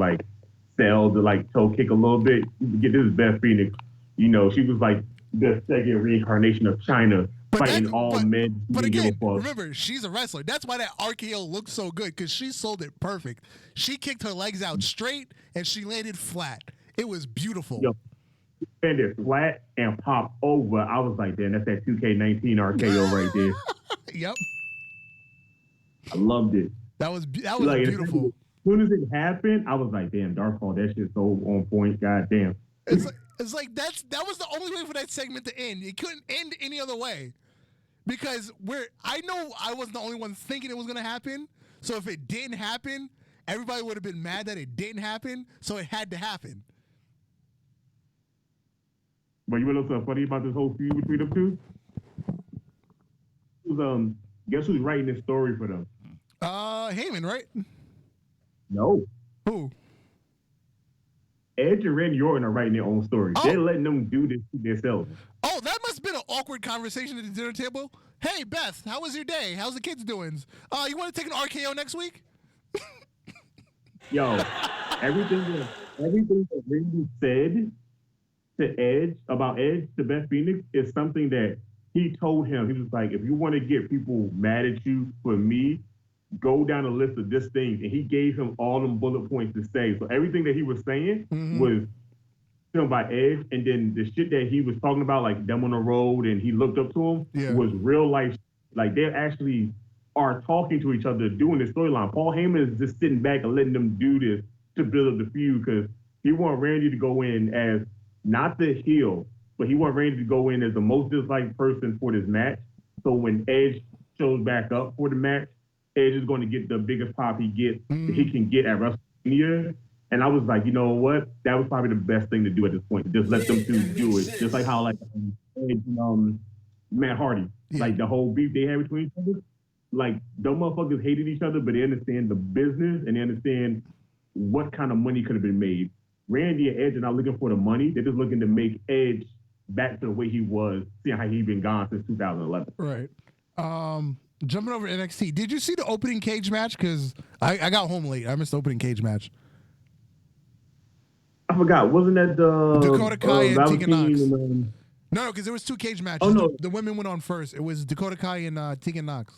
sell the, toe kick a little bit. This is Beth Phoenix. She was, the second reincarnation of China. Fighting all men. But again, remember, she's a wrestler. That's why that RKO looked so good, because she sold it perfect. She kicked her legs out straight, and she landed flat. It was beautiful. Yo, she landed flat and popped over. I was like, damn, that's that 2K19 RKO right there. Yep. I loved it. That was beautiful. As soon as it happened, I was like, damn, Darkfall, that shit's so on point. God damn. It's like that was the only way for that segment to end. It couldn't end any other way. Because I know I wasn't the only one thinking it was going to happen. So if it didn't happen, everybody would have been mad that it didn't happen. So it had to happen. But you know what's so funny about this whole feud between them two? Guess who's writing this story for them? Heyman, right? No. Who? Edge and Randy Orton are writing their own story. Oh. They're letting them do this to themselves. Oh, that must have been an awkward conversation at the dinner table. Hey, Beth, how was your day? How's the kids doing? You want to take an RKO next week? Yo, everything that Randy said to Edge, about Edge to Beth Phoenix, is something that he told him. He was like, if you want to get people mad at you for me, go down a list of this things, and he gave him all them bullet points to say. So everything that he was saying was filmed by Edge, and then the shit that he was talking about, like them on the road, and he looked up to him, was real life. Like they actually are talking to each other, doing this storyline. Paul Heyman is just sitting back and letting them do this to build up the feud because he wanted Randy to go in as not the heel, but he wanted Randy to go in as the most disliked person for this match. So when Edge shows back up for the match, Edge is going to get the biggest pop he can get at WrestleMania. And I was like, you know what? That was probably the best thing to do at this point. Just let them two do it. Just like how Edge and Matt Hardy, like the whole beef they had between each other. Like, those motherfuckers hated each other, but they understand the business and they understand what kind of money could have been made. Randy and Edge are not looking for the money. They're just looking to make Edge back to the way he was, seeing how he'd been gone since 2011. Right. Jumping over to NXT, did you see the opening cage match? Because I got home late. I missed the opening cage match. I forgot. Wasn't that the Dakota Kai and Tegan Knox? No, because there was two cage matches. Oh, no. The women went on first. It was Dakota Kai and Tegan Knox.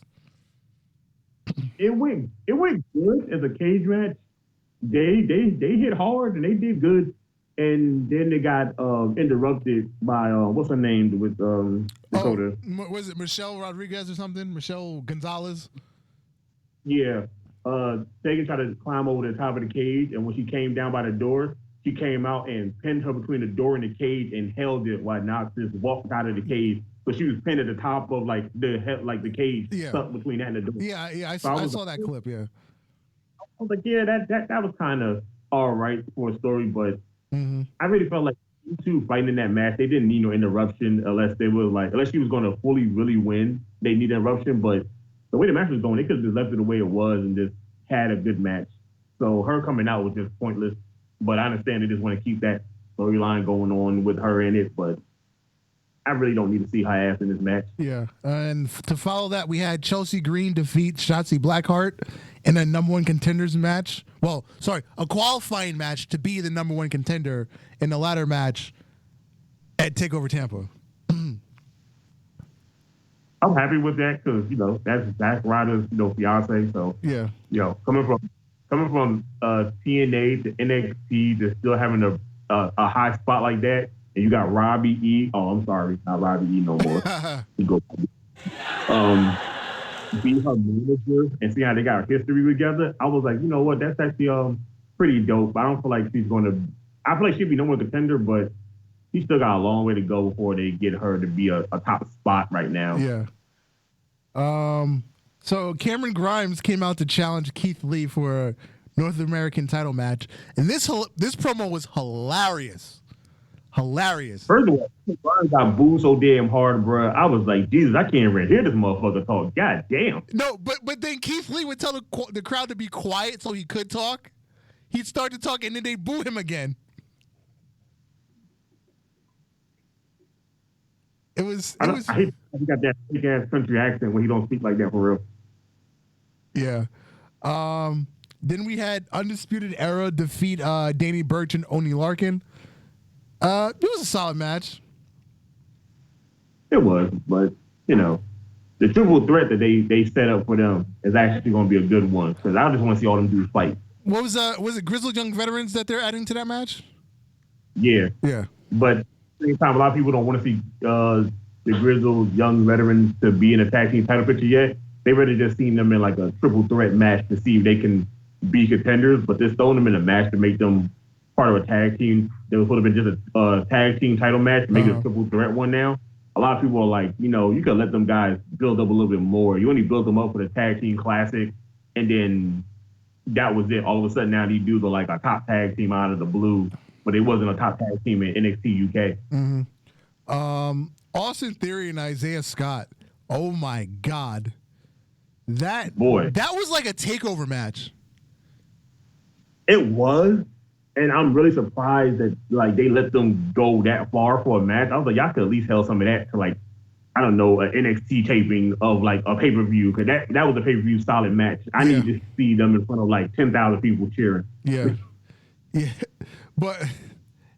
It went good as a cage match. They hit hard and they did good. And then they got interrupted by what's her name with Dakota? Was it Michelle Rodriguez or something? Michelle Gonzalez? Yeah. Tegan tried to climb over the top of the cage, and when she came down by the door, she came out and pinned her between the door and the cage and held it while Knox just walked out of the cage. But she was pinned at the top of the cage stuck between that and the door. Yeah, I saw that clip. Yeah. I was like, yeah, that was kind of all right for a story, but I really felt like you two fighting in that match, they didn't need no interruption unless she was going to fully really win. They need interruption, but the way the match was going, they could have just left it the way it was and just had a good match. So her coming out was just pointless. But I understand they just want to keep that storyline going on with her in it, but I really don't need to see her ass in this match. Yeah, and to follow that, we had Chelsea Green defeat Shotzi Blackheart in a number one contenders match. Well, sorry, a qualifying match to be the number one contender in the ladder match at TakeOver Tampa. I'm happy with that because that's Zack Ryder's fiance. So coming from TNA to NXT to still having a high spot like that. And you got Robbie E. Oh, I'm sorry, not Robbie E. no more. He go be her manager and see how they got history together. I was like, you know what? That's actually pretty dope. I don't feel like she's going to. I feel like she'd be no more contender, but she still got a long way to go before they get her to be a top spot right now. Yeah. So Cameron Grimes came out to challenge Keith Lee for a North American title match, and this promo was hilarious. Hilarious. First of all, Grimes got booed so damn hard, bro. I was like, Jesus, I can't even hear this motherfucker talk. God damn. No, but then Keith Lee would tell the crowd to be quiet so he could talk. He'd start to talk, and then they boo him again. I hate he got that big ass country accent when he don't speak like that for real. Yeah. Then we had Undisputed Era defeat Danny Burch and Oney Larkin. It was a solid match. It was, but the triple threat that they set up for them is actually going to be a good one because I just want to see all them dudes fight. What was it Grizzled Young Veterans that they're adding to that match? Yeah. But at the same time, a lot of people don't want to see the Grizzled Young Veterans to be in a tag team title picture yet. They really just seen them in like a triple threat match to see if they can be contenders, but they're throwing them in a match to make them part of a tag team. There would have been just a tag team title match, make it a triple threat one now. A lot of people are like, you could let them guys build up a little bit more. You only built them up for the tag team classic, and then that was it. All of a sudden now these dudes are like a top tag team out of the blue, but it wasn't a top tag team in NXT UK. Austin Theory and Isaiah Scott. Oh my God. That was like a takeover match. It was. And I'm really surprised that they let them go that far for a match. I was like, y'all could at least held some of that to an NXT taping of a pay-per-view, because that was a pay-per-view solid match. I need to see them in front of 10,000 people cheering. Yeah. Yeah. But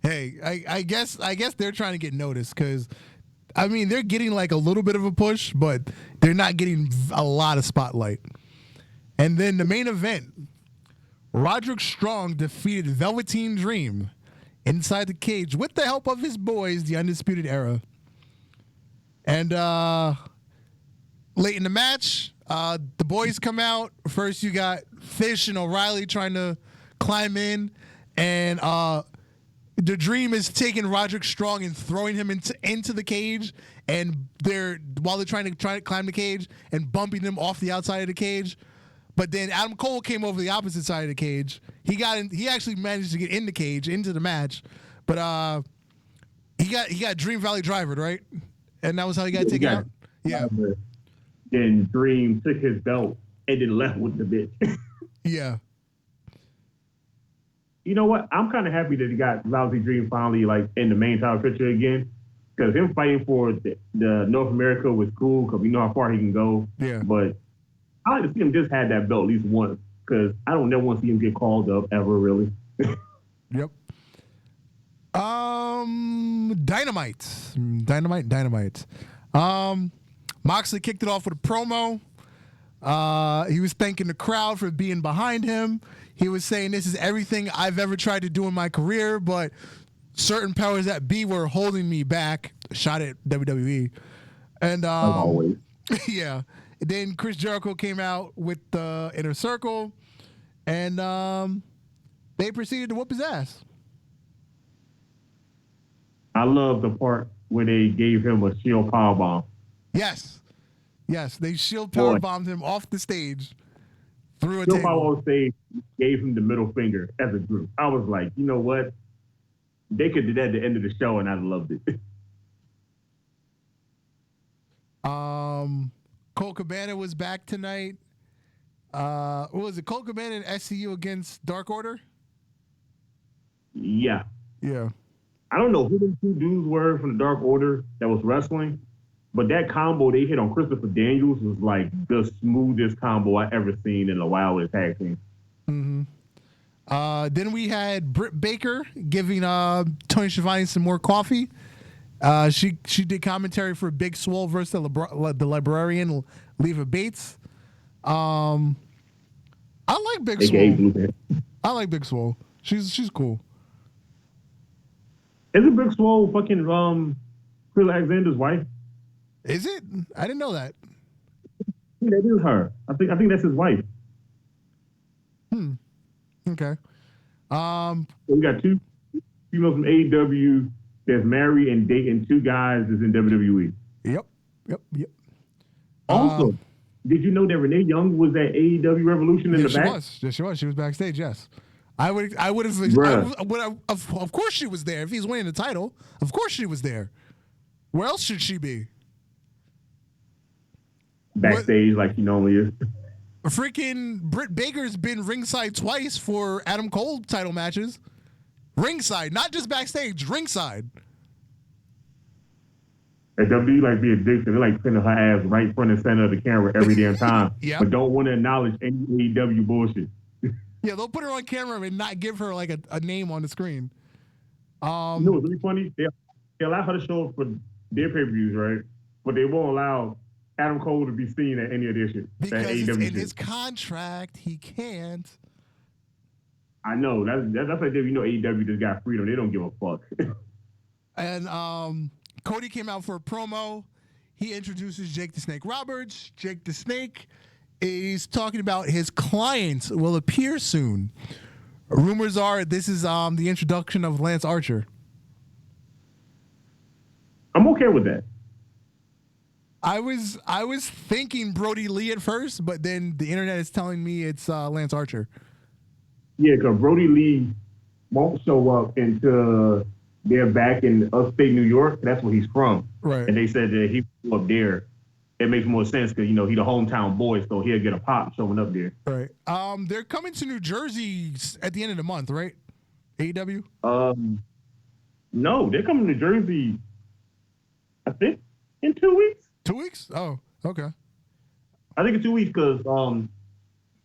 hey, I guess they're trying to get noticed because they're getting a little bit of a push, but they're not getting a lot of spotlight. And then the main event, Roderick Strong defeated Velveteen Dream inside the cage with the help of his boys, the Undisputed Era. And late in the match, the boys come out. First, you got Fish and O'Reilly trying to climb in, and the Dream is taking Roderick Strong and throwing him into the cage, and while they're trying to climb the cage and bumping him off the outside of the cage. But then Adam Cole came over the opposite side of the cage. He actually managed to get in the cage into the match, but he got Dream Valley Drivered, right? And that was how he got taken out. Yeah. Then Dream took his belt and then left with the bitch. Yeah. You know what? I'm kind of happy that he got Lousy Dream finally like in the main title picture again, because him fighting for the North America was cool because we know how far he can go. Yeah. But I like to see him just had that belt at least once, because I don't never want to see him get called up ever, really. Yep. Dynamite. Moxley kicked it off with a promo. He was thanking the crowd for being behind him. He was saying, this is everything I've ever tried to do in my career, but certain powers that be were holding me back. Shot at WWE. And Like always. yeah. Then Chris Jericho came out with the Inner Circle, and they proceeded to whoop his ass. I love the part where they gave him a shield powerbomb. Yes, they shield power bombed him off the stage through a Shield table. power on stage gave him the middle finger as a group. I was like, you know what? They could do that at the end of the show, and I'd loved it. Cole Cabana was back tonight. What was it? Cole Cabana and SCU against Dark Order? Yeah. Yeah. I don't know who the two dudes were from the Dark Order that was wrestling, but that combo they hit on Christopher Daniels was like the smoothest combo I ever seen in a while with a tag team. Mm-hmm. Then we had Britt Baker giving Tony Schiavone some more coffee. She did commentary for Big Swole versus the Librarian, Leva Bates. I like Big Swole. I like Big Swole. She's cool. Isn't Big Swole fucking Chris Alexander's wife? Is it? I didn't know that. Yeah, that is her. I think that's his wife. Okay. So we got two females from AEW that's married and dating two guys that's in WWE. Yep. Also, did you know that Renee Young was at AEW Revolution in the back? Yes, she was. She was backstage. Yes. I would have. Of course, she was there. If he's winning the title, of course she was there. Where else should she be? Backstage, like she normally is. Freaking Britt Baker's been ringside twice for Adam Cole title matches. Ringside, not just backstage. Ringside. At WWE, like be a dick, they like putting her ass right front and center of the camera every damn time, but don't want to acknowledge any AEW bullshit. Yeah, they'll put her on camera and not give her like a name on the screen. You know what's really funny? They allow her to show up for their pay-per-views, right? But they won't allow Adam Cole to be seen at any of their shit. Because it's in his contract, he can't. I know. That's like you know AEW just got freedom. They don't give a fuck. And Cody came out for a promo. He introduces Jake the Snake Roberts. Jake the Snake is talking about his clients will appear soon. Rumors are this is the introduction of Lance Archer. I'm okay with that. I was thinking Brody Lee at first, but then the internet is telling me it's Lance Archer. Yeah, because Brody Lee won't show up until they're back in upstate New York. That's where he's from. Right. And they said that he's up there. It makes more sense because, he's a hometown boy, so he'll get a pop showing up there. Right. They're coming to New Jersey at the end of the month, right? AEW? No, they're coming to Jersey, I think, in 2 weeks. 2 weeks? Oh, okay. I think in 2 weeks because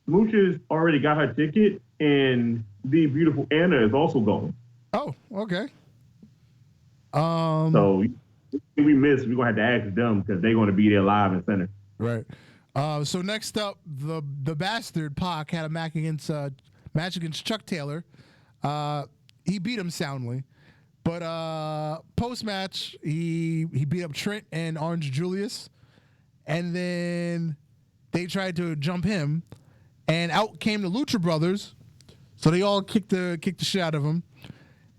Mooch's already got her ticket and the beautiful Anna is also going. Oh, okay. So if we miss, we're going to have to ask them because they're going to be there live and center. Right. So next up, the bastard Pac had a match against Chuck Taylor. He beat him soundly, but post match he beat up Trent and Orange Julius, and then they tried to jump him, and out came the Lucha Brothers. So they all kicked the shit out of him.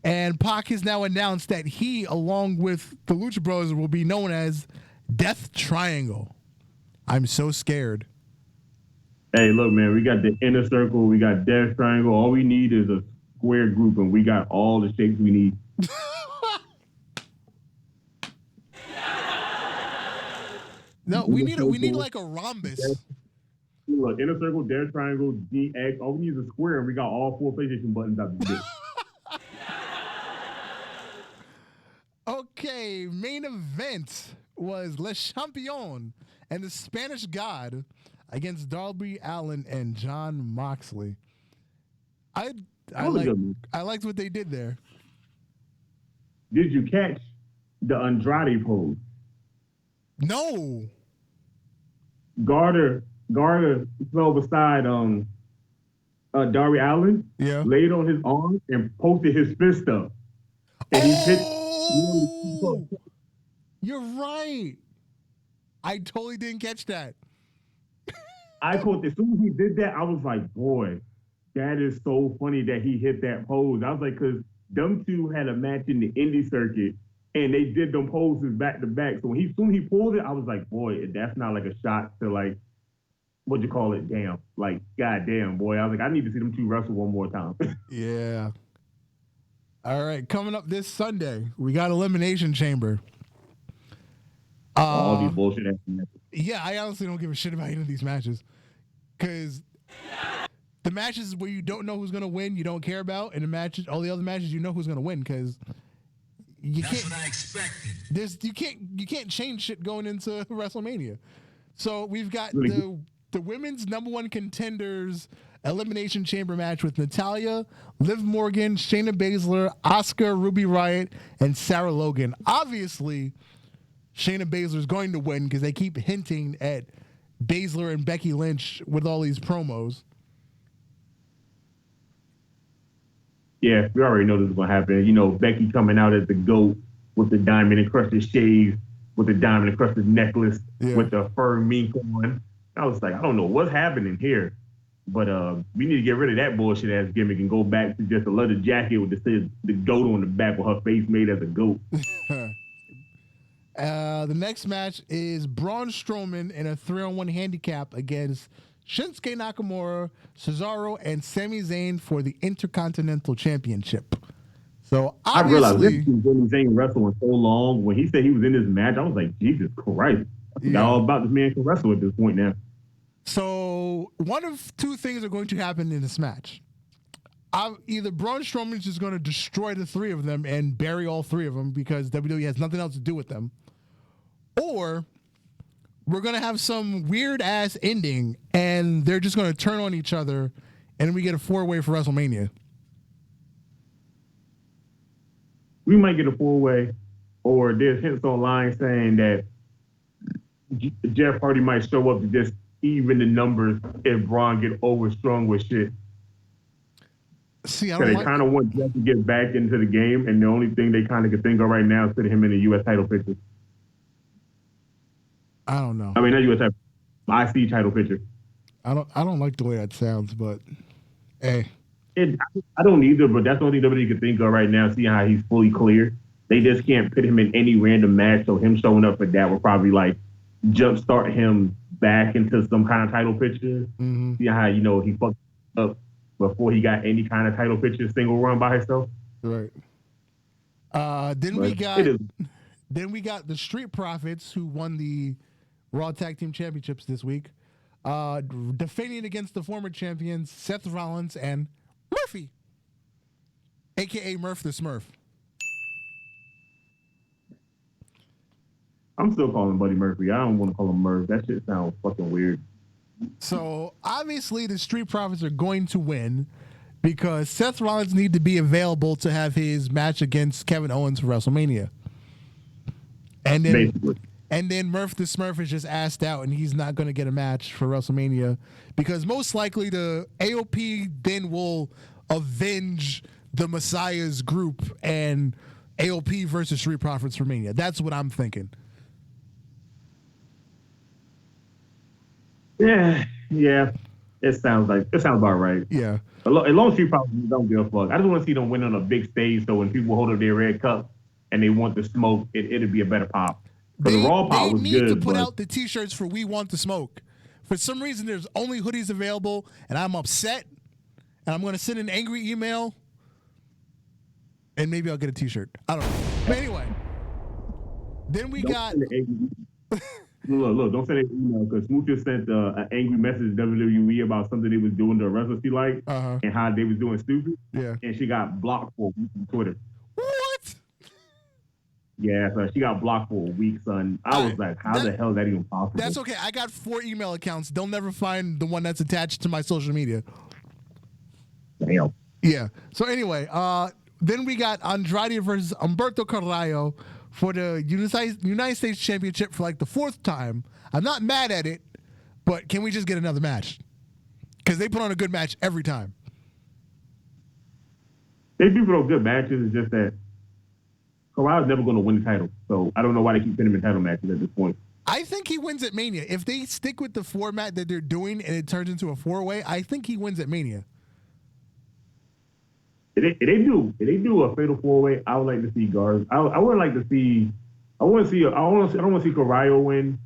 And Pac has now announced that he, along with the Lucha Brothers, will be known as Death Triangle. I'm so scared. Hey, look, man, we got the Inner Circle, we got Death Triangle. All we need is a square group, and we got all the shapes we need. No, we need like a rhombus. Look, Inner Circle, Death Triangle, DX. All we need is a square, and we got all 4 PlayStation buttons out the dick. Okay, main event was Le Champion and the Spanish God against Darby Allin and Jon Moxley. I liked what they did there. Did you catch the Andrade pose? No. Garter fell beside Darby Allin, laid on his arm and posted his fist up. And he hit. You're right. I totally didn't catch that. I caught as soon as he did that, I was like, boy, that is so funny that he hit that pose. I was like, because them two had a match in the indie circuit and they did them poses back to back. So when soon he pulled it, I was like, boy, that's not like a shot to like, what'd you call it? Damn. Like, goddamn, boy. I was like, I need to see them two wrestle one more time. Yeah. All right, coming up this Sunday, we got Elimination Chamber. All these bullshit ass matches. Yeah, I honestly don't give a shit about any of these matches. Because the matches where you don't know who's going to win, you don't care about. And the matches, all the other matches, you know who's going to win. Because that's what I expected. You can't change shit going into WrestleMania. So we've got the women's #1 contenders Elimination Chamber match with Natalya, Liv Morgan, Shayna Baszler, Asuka, Ruby Riott, and Sarah Logan. Obviously, Shayna Baszler is going to win because they keep hinting at Baszler and Becky Lynch with all these promos. Yeah, we already know this is going to happen. You know, Becky coming out as the GOAT with the diamond encrusted shades, with the diamond encrusted necklace, with the fur mink on. I was like, I don't know what's happening here. But we need to get rid of that bullshit ass gimmick and go back to just a leather jacket with the goat on the back with her face made as a goat. The next match is Braun Strowman in a 3-on-1 handicap against Shinsuke Nakamura, Cesaro, and Sami Zayn for the Intercontinental Championship. So I realized this Sami Zayn wrestling so long. When he said he was in this match, I was like, Jesus Christ. I forgot all about this man can wrestle at this point now. So one of two things are going to happen in this match. Either Braun Strowman is just going to destroy the three of them and bury all three of them because WWE has nothing else to do with them. Or we're going to have some weird-ass ending and they're just going to turn on each other and we get a 4-way for WrestleMania. We might get a 4-way, or there's hints online saying that Jeff Hardy might show up to just even the numbers if Braun get overstrung with shit. See, they kind of want Jeff to get back into the game, and the only thing they kind of can think of right now is putting him in the U.S. title picture. I don't know. I mean, not U.S. title, IC title picture. I don't like the way that sounds, but hey. I don't either, but that's the only thing WWE can think of right now, seeing how he's fully clear. They just can't put him in any random match, so him showing up for that will probably like jumpstart him back into some kind of title picture. Mm-hmm. See how, he fucked up before he got any kind of title picture single run by himself. Right. Then we got the Street Profits, who won the Raw Tag Team Championships this week, defending against the former champions Seth Rollins and Murphy, a.k.a. Murph the Smurf. I'm still calling Buddy Murphy. I don't want to call him Murph. That shit sounds fucking weird. So, obviously, the Street Profits are going to win because Seth Rollins need to be available to have his match against Kevin Owens for WrestleMania. And then, And then Murph the Smurf is just asked out, and he's not going to get a match for WrestleMania because most likely the AOP then will avenge the Messiah's group and AOP versus Street Profits for Mania. That's what I'm thinking. Yeah. It sounds about right. Yeah. As long as Street Profits don't give a fuck. I just want to see them win on a big stage, so when people hold up their red cup and they want the smoke, it'll be a better pop. Because the Raw pop was good. They need to put out the T-shirts for "We Want the Smoke." For some reason, there's only hoodies available, and I'm upset. And I'm going to send an angry email, and maybe I'll get a T-shirt. I don't know. But anyway, then we got. Look! Don't send an email because Smooth just sent an angry message to WWE about something they was doing to a wrestler she liked and how they was doing stupid. Yeah. And she got blocked for a week on Twitter. What? Yeah, so she got blocked for a week, son. I was like, how the hell is that even possible? That's okay. I got 4 email accounts. They'll never find the one that's attached to my social media. Damn. Yeah. So anyway, then we got Andrade versus Humberto Carrillo for the United States Championship for like the 4th time. I'm not mad at it, but can we just get another match? Because they put on a good match every time. They do put on good matches. It's just that Carrillo's never going to win the title. So I don't know why they keep putting him in title matches at this point. I think he wins at Mania. If they stick with the format that they're doing and it turns into a 4-way, I think he wins at Mania. If they do a fatal 4-way, I would like to see Garza. I would like to see. I don't want to see Carrillo win.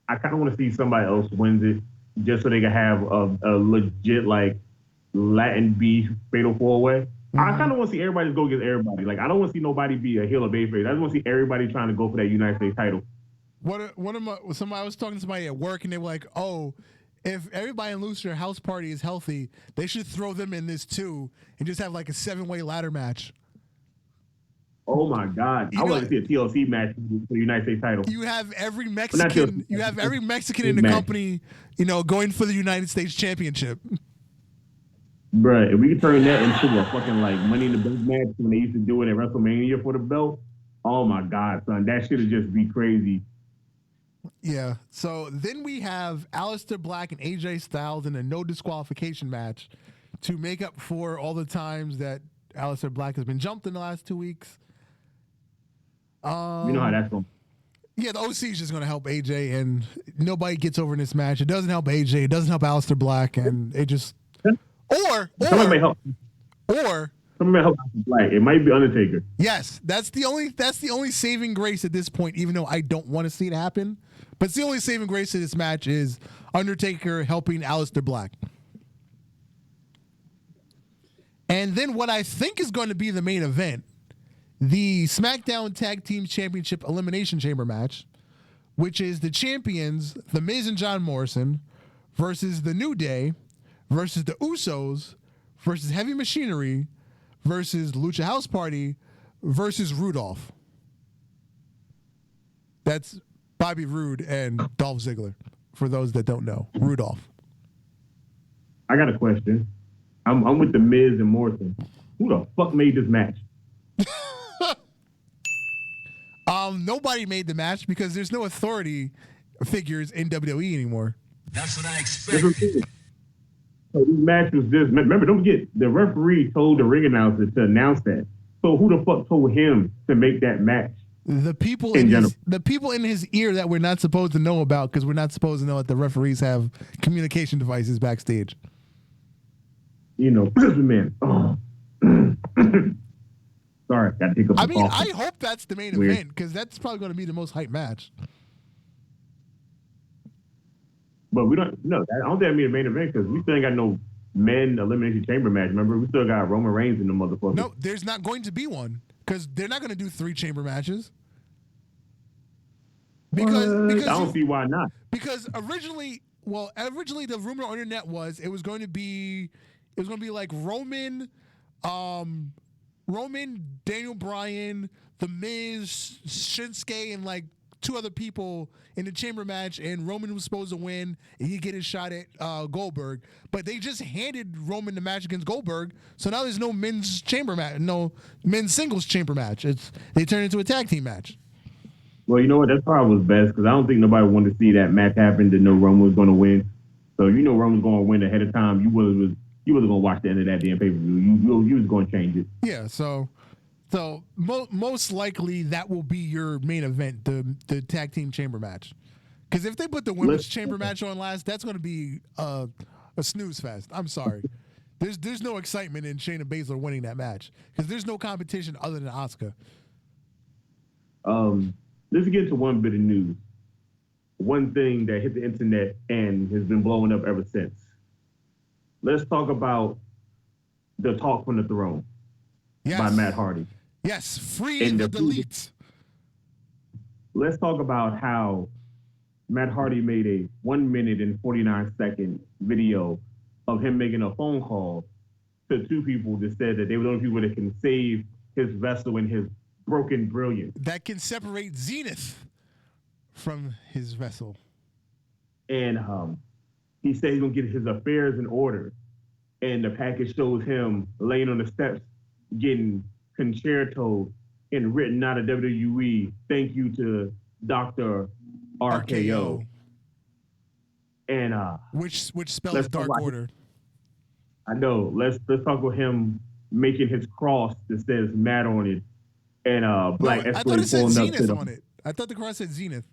I kind of want to see somebody else wins it, just so they can have a legit like Latin beef fatal 4-way. I kind of want to see everybody go against everybody. Like I don't want to see nobody be a heel or babyface. I just want to see everybody trying to go for that United States title. I was talking to somebody at work and they were like, "Oh, if everybody in Lucifer House Party is healthy, they should throw them in this too and just have like a 7-way ladder match." Oh my God! I want to see a TLC match for the United States title. You have every Mexican. You have every Mexican in the company, going for the United States Championship. Bruh, if we could turn that into a fucking like Money in the Bank match when they used to do it at WrestleMania for the belt, oh my God, son, that shit would just be crazy. Yeah. So then we have Aleister Black and AJ Styles in a no disqualification match to make up for all the times that Aleister Black has been jumped in the last 2 weeks. You know how that's going. Yeah, the OC is just going to help AJ, and nobody gets over in this match. It doesn't help AJ. It doesn't help Aleister Black, and it just. Somebody may help. Somebody may help Black. It might be Undertaker. Yes, that's the only saving grace at this point. Even though I don't want to see it happen, but it's the only saving grace of this match is Undertaker helping Aleister Black. And then what I think is going to be the main event, the SmackDown Tag Team Championship Elimination Chamber match, which is the champions, The Miz and John Morrison, versus The New Day, versus the Usos, versus Heavy Machinery, versus Lucha House Party, versus Rudolph. That's Bobby Roode and Dolph Ziggler, for those that don't know. Rudolph. I got a question. I'm with The Miz and Morrison. Who the fuck made this match? Nobody made the match because there's no authority figures in WWE anymore. That's what I expected. So this match was just, remember, don't forget, the referee told the ring announcer to announce that. So who the fuck told him to make that match? The people in his ear that we're not supposed to know about, because we're not supposed to know that the referees have communication devices backstage. Man. Oh. Sorry, gotta take up the coffee. I hope that's the main event, because that's probably going to be the most hyped match. But we don't. No, I don't think that'd be the main event because we still ain't got no men elimination chamber match. Remember, we still got Roman Reigns in the motherfucker. No, there's not going to be one because they're not going to do 3 chamber matches. Because I don't see why not. Because originally the rumor on the internet was it was going to be like Roman, Daniel Bryan, The Miz, Shinsuke, and like 2 other people in the chamber match, and Roman was supposed to win and he'd get his shot at Goldberg. But they just handed Roman the match against Goldberg, so now there's no men's chamber match, no men's singles chamber match. They turn into a tag team match. Well, you know what? That's probably was best because I don't think nobody wanted to see that match happen. To know Roman was going to win, so Roman was going to win ahead of time. You wasn't going to watch the end of that damn pay per view. You was going to change it. Yeah. So most likely that will be your main event, the tag team chamber match. Because if they put the women's chamber match on last, that's going to be a snooze fest. I'm sorry. There's no excitement in Shayna Baszler winning that match because there's no competition other than Asuka. Let's get to one bit of news. One thing that hit the internet and has been blowing up ever since. Let's talk about the Talk from the Throne by Matt Hardy. Yes, free the deletes. Let's talk about how Matt Hardy made a 1 minute and 49-second video of him making a phone call to two people that said that they were the only people that can save his vessel and his broken brilliance. That can separate Zenith from his vessel. And he said he's going to get his affairs in order. And the package shows him laying on the steps getting concerto and written out of WWE, thank you to Dr. RKO. And which spells Dark Order. I know. Let's talk about him making his cross that says Matt on it. And Black I thought it said Zenith on it. I thought the cross said Zenith.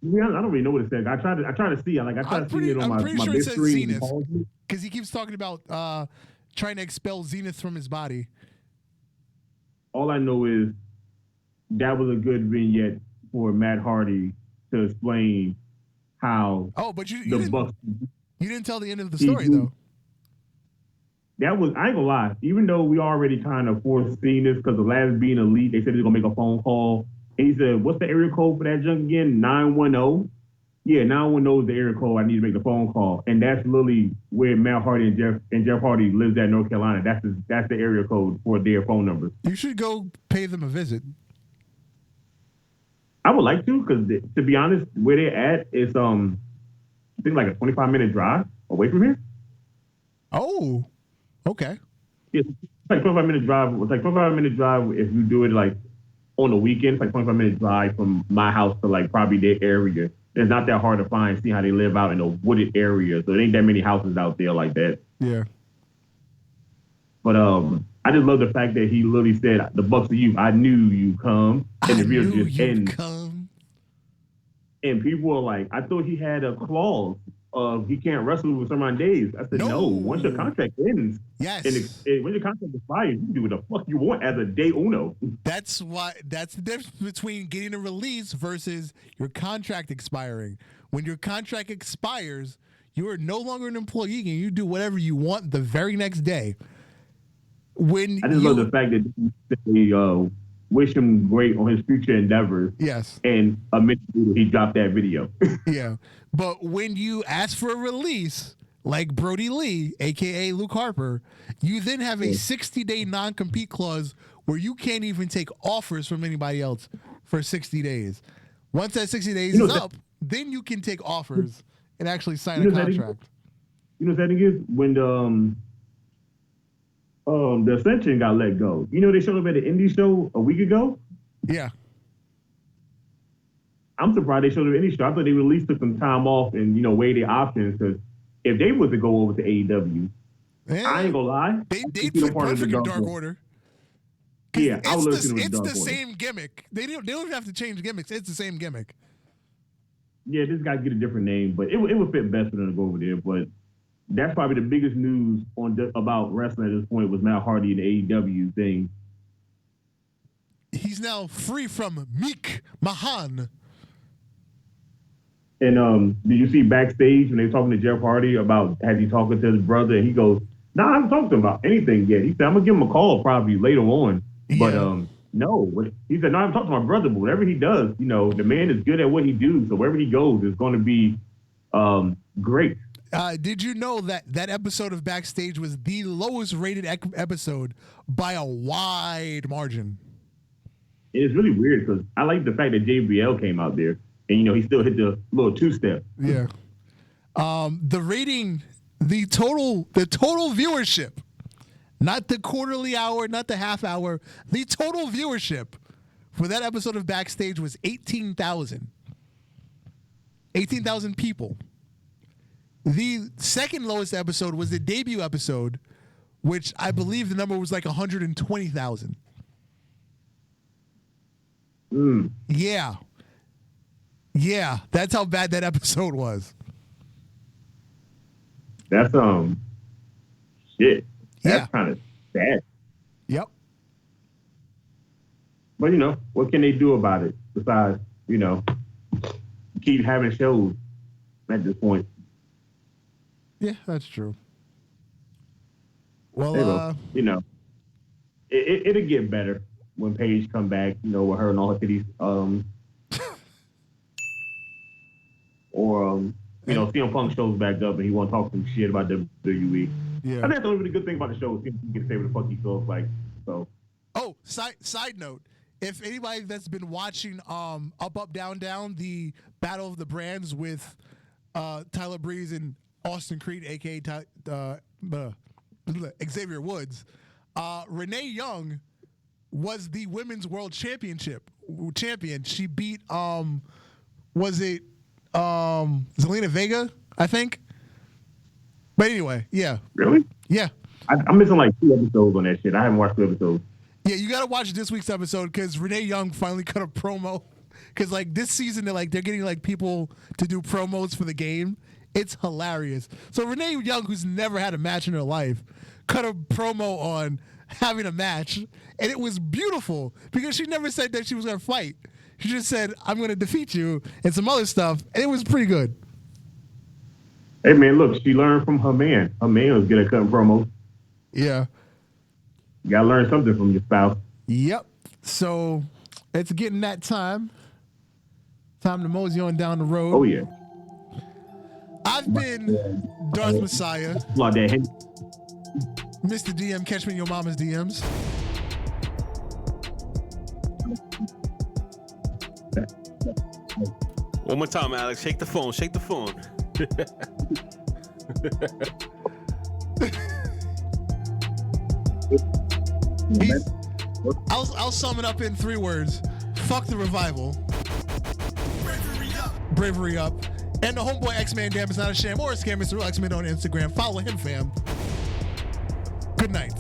Yeah, I don't really know what it says. I tried to see it. I tried to see it on my pretty sure big it says screen. Zenith because he keeps talking about trying to expel Zenith from his body. All I know is that was a good vignette for Matt Hardy to explain how. Oh, but you didn't tell the end of the story though. That was, I ain't gonna lie, even though we already kind of foreseen this because the last being elite, they said they're gonna make a phone call. And he said, what's the area code for that junk again? 910? Yeah, 910 is the area code. I need to make the phone call. And that's literally where Matt Hardy and Jeff Hardy lives at North Carolina. That's the area code for their phone numbers. You should go pay them a visit. I would like to, because to be honest, where they're at is I think like a 25-minute drive away from here. Oh. Okay. It's like 25-minute drive. It's like 25-minute drive if you do it like on the weekend. It's like 25-minute drive from my house to like probably their area. It's not that hard to find. See how they live out in a wooded area, so there ain't that many houses out there like that. Yeah. But I just love the fact that he literally said, "The Bucks are you. I knew you come." And the video just ends. And people were like, "I thought he had a clause of he can't wrestle with someone days." I said, no. Once your contract ends, yes, and when your contract expires, you can do what the fuck you want as a day uno. That's the difference between getting a release versus your contract expiring. When your contract expires, you are no longer an employee and you do whatever you want the very next day. I just love the fact that they wish him great on his future endeavors. Yes. And a minute later, he dropped that video. Yeah. But when you ask for a release, like Brody Lee, a.k.a. Luke Harper, you then have a 60-day non-compete clause where you can't even take offers from anybody else for 60 days. Once that 60 days is up, then you can take offers and actually sign a contract. You know what that thing is? When the Ascension got let go. You know they showed up at the indie show a week ago? Yeah. I'm surprised they showed up at the indie show. I thought they at least took some time off and, weigh their options, because if they was to go over to AEW, I ain't gonna lie. They'd fit perfect in Dark Order. Yeah, I would listen to It's the same gimmick. They don't even have to change gimmicks. It's the same gimmick. Yeah, this guy get a different name, but it would fit best for them to go over there. But that's probably the biggest news about wrestling at this point was Matt Hardy and the AEW thing. He's now free from MeekMahon. And did you see backstage when they were talking to Jeff Hardy about, has he talking to his brother? And he goes, "No, I haven't talked to him about anything yet." He said, "I'm gonna give him a call probably later on." Yeah. But no, he said, "No, I haven't talked to my brother, but whatever he does, the man is good at what he do. So wherever he goes, it's going to be great." Did you know that episode of Backstage was the lowest rated episode by a wide margin? It's really weird because I like the fact that JBL came out there and, he still hit the little two-step. Yeah. The rating, the total viewership, not the quarterly hour, not the half hour, the total viewership for that episode of Backstage was 18,000. 18,000 people. The second lowest episode was the debut episode, which I believe the number was like 120,000. Yeah. Yeah, that's how bad that episode was. That's shit. That's Yeah. kind of sad. Yep. But what can they do about it besides, keep having shows at this point? Yeah, that's true. They Well, will, it'll get better when Paige come back, with her and all her titties. Or CM Punk shows back up and he want to talk some shit about WWE. yeah. I think that's the only really good thing about the show. He can say what the fuck he feels like. So. Oh, side note. If anybody that's been watching Up, Up, Down, Down, the Battle of the Brands with Tyler Breeze and Austin Creed, a.k.a. Xavier Woods, Renee Young was the Women's World champion. She beat, was it Zelina Vega, I think? But anyway, yeah. Really? Yeah. I'm missing like 2 episodes on that shit. I haven't watched 2 episodes. Yeah, you gotta watch this week's episode because Renee Young finally cut a promo. Because like this season, they're getting like people to do promos for the game. It's hilarious. So Renee Young, who's never had a match in her life, cut a promo on having a match, and it was beautiful because she never said that she was gonna fight. She just said, "I'm gonna defeat you" and some other stuff, and it was pretty good. Hey man, look, she learned from her man. Her man was good at cutting promos. Yeah. You gotta learn something from your spouse. Yep. So it's getting that time. Time to mosey on down the road. Oh yeah. I've been Darth Messiah. Mr. DM, catch me in your mama's DMs. One more time, Alex. Shake the phone. Shake the phone. I'll sum it up in 3 words. Fuck the revival. Bravery up. And the homeboy X-Man Damn is not a sham or a scam. It's the real X-Man on Instagram. Follow him, fam. Good night.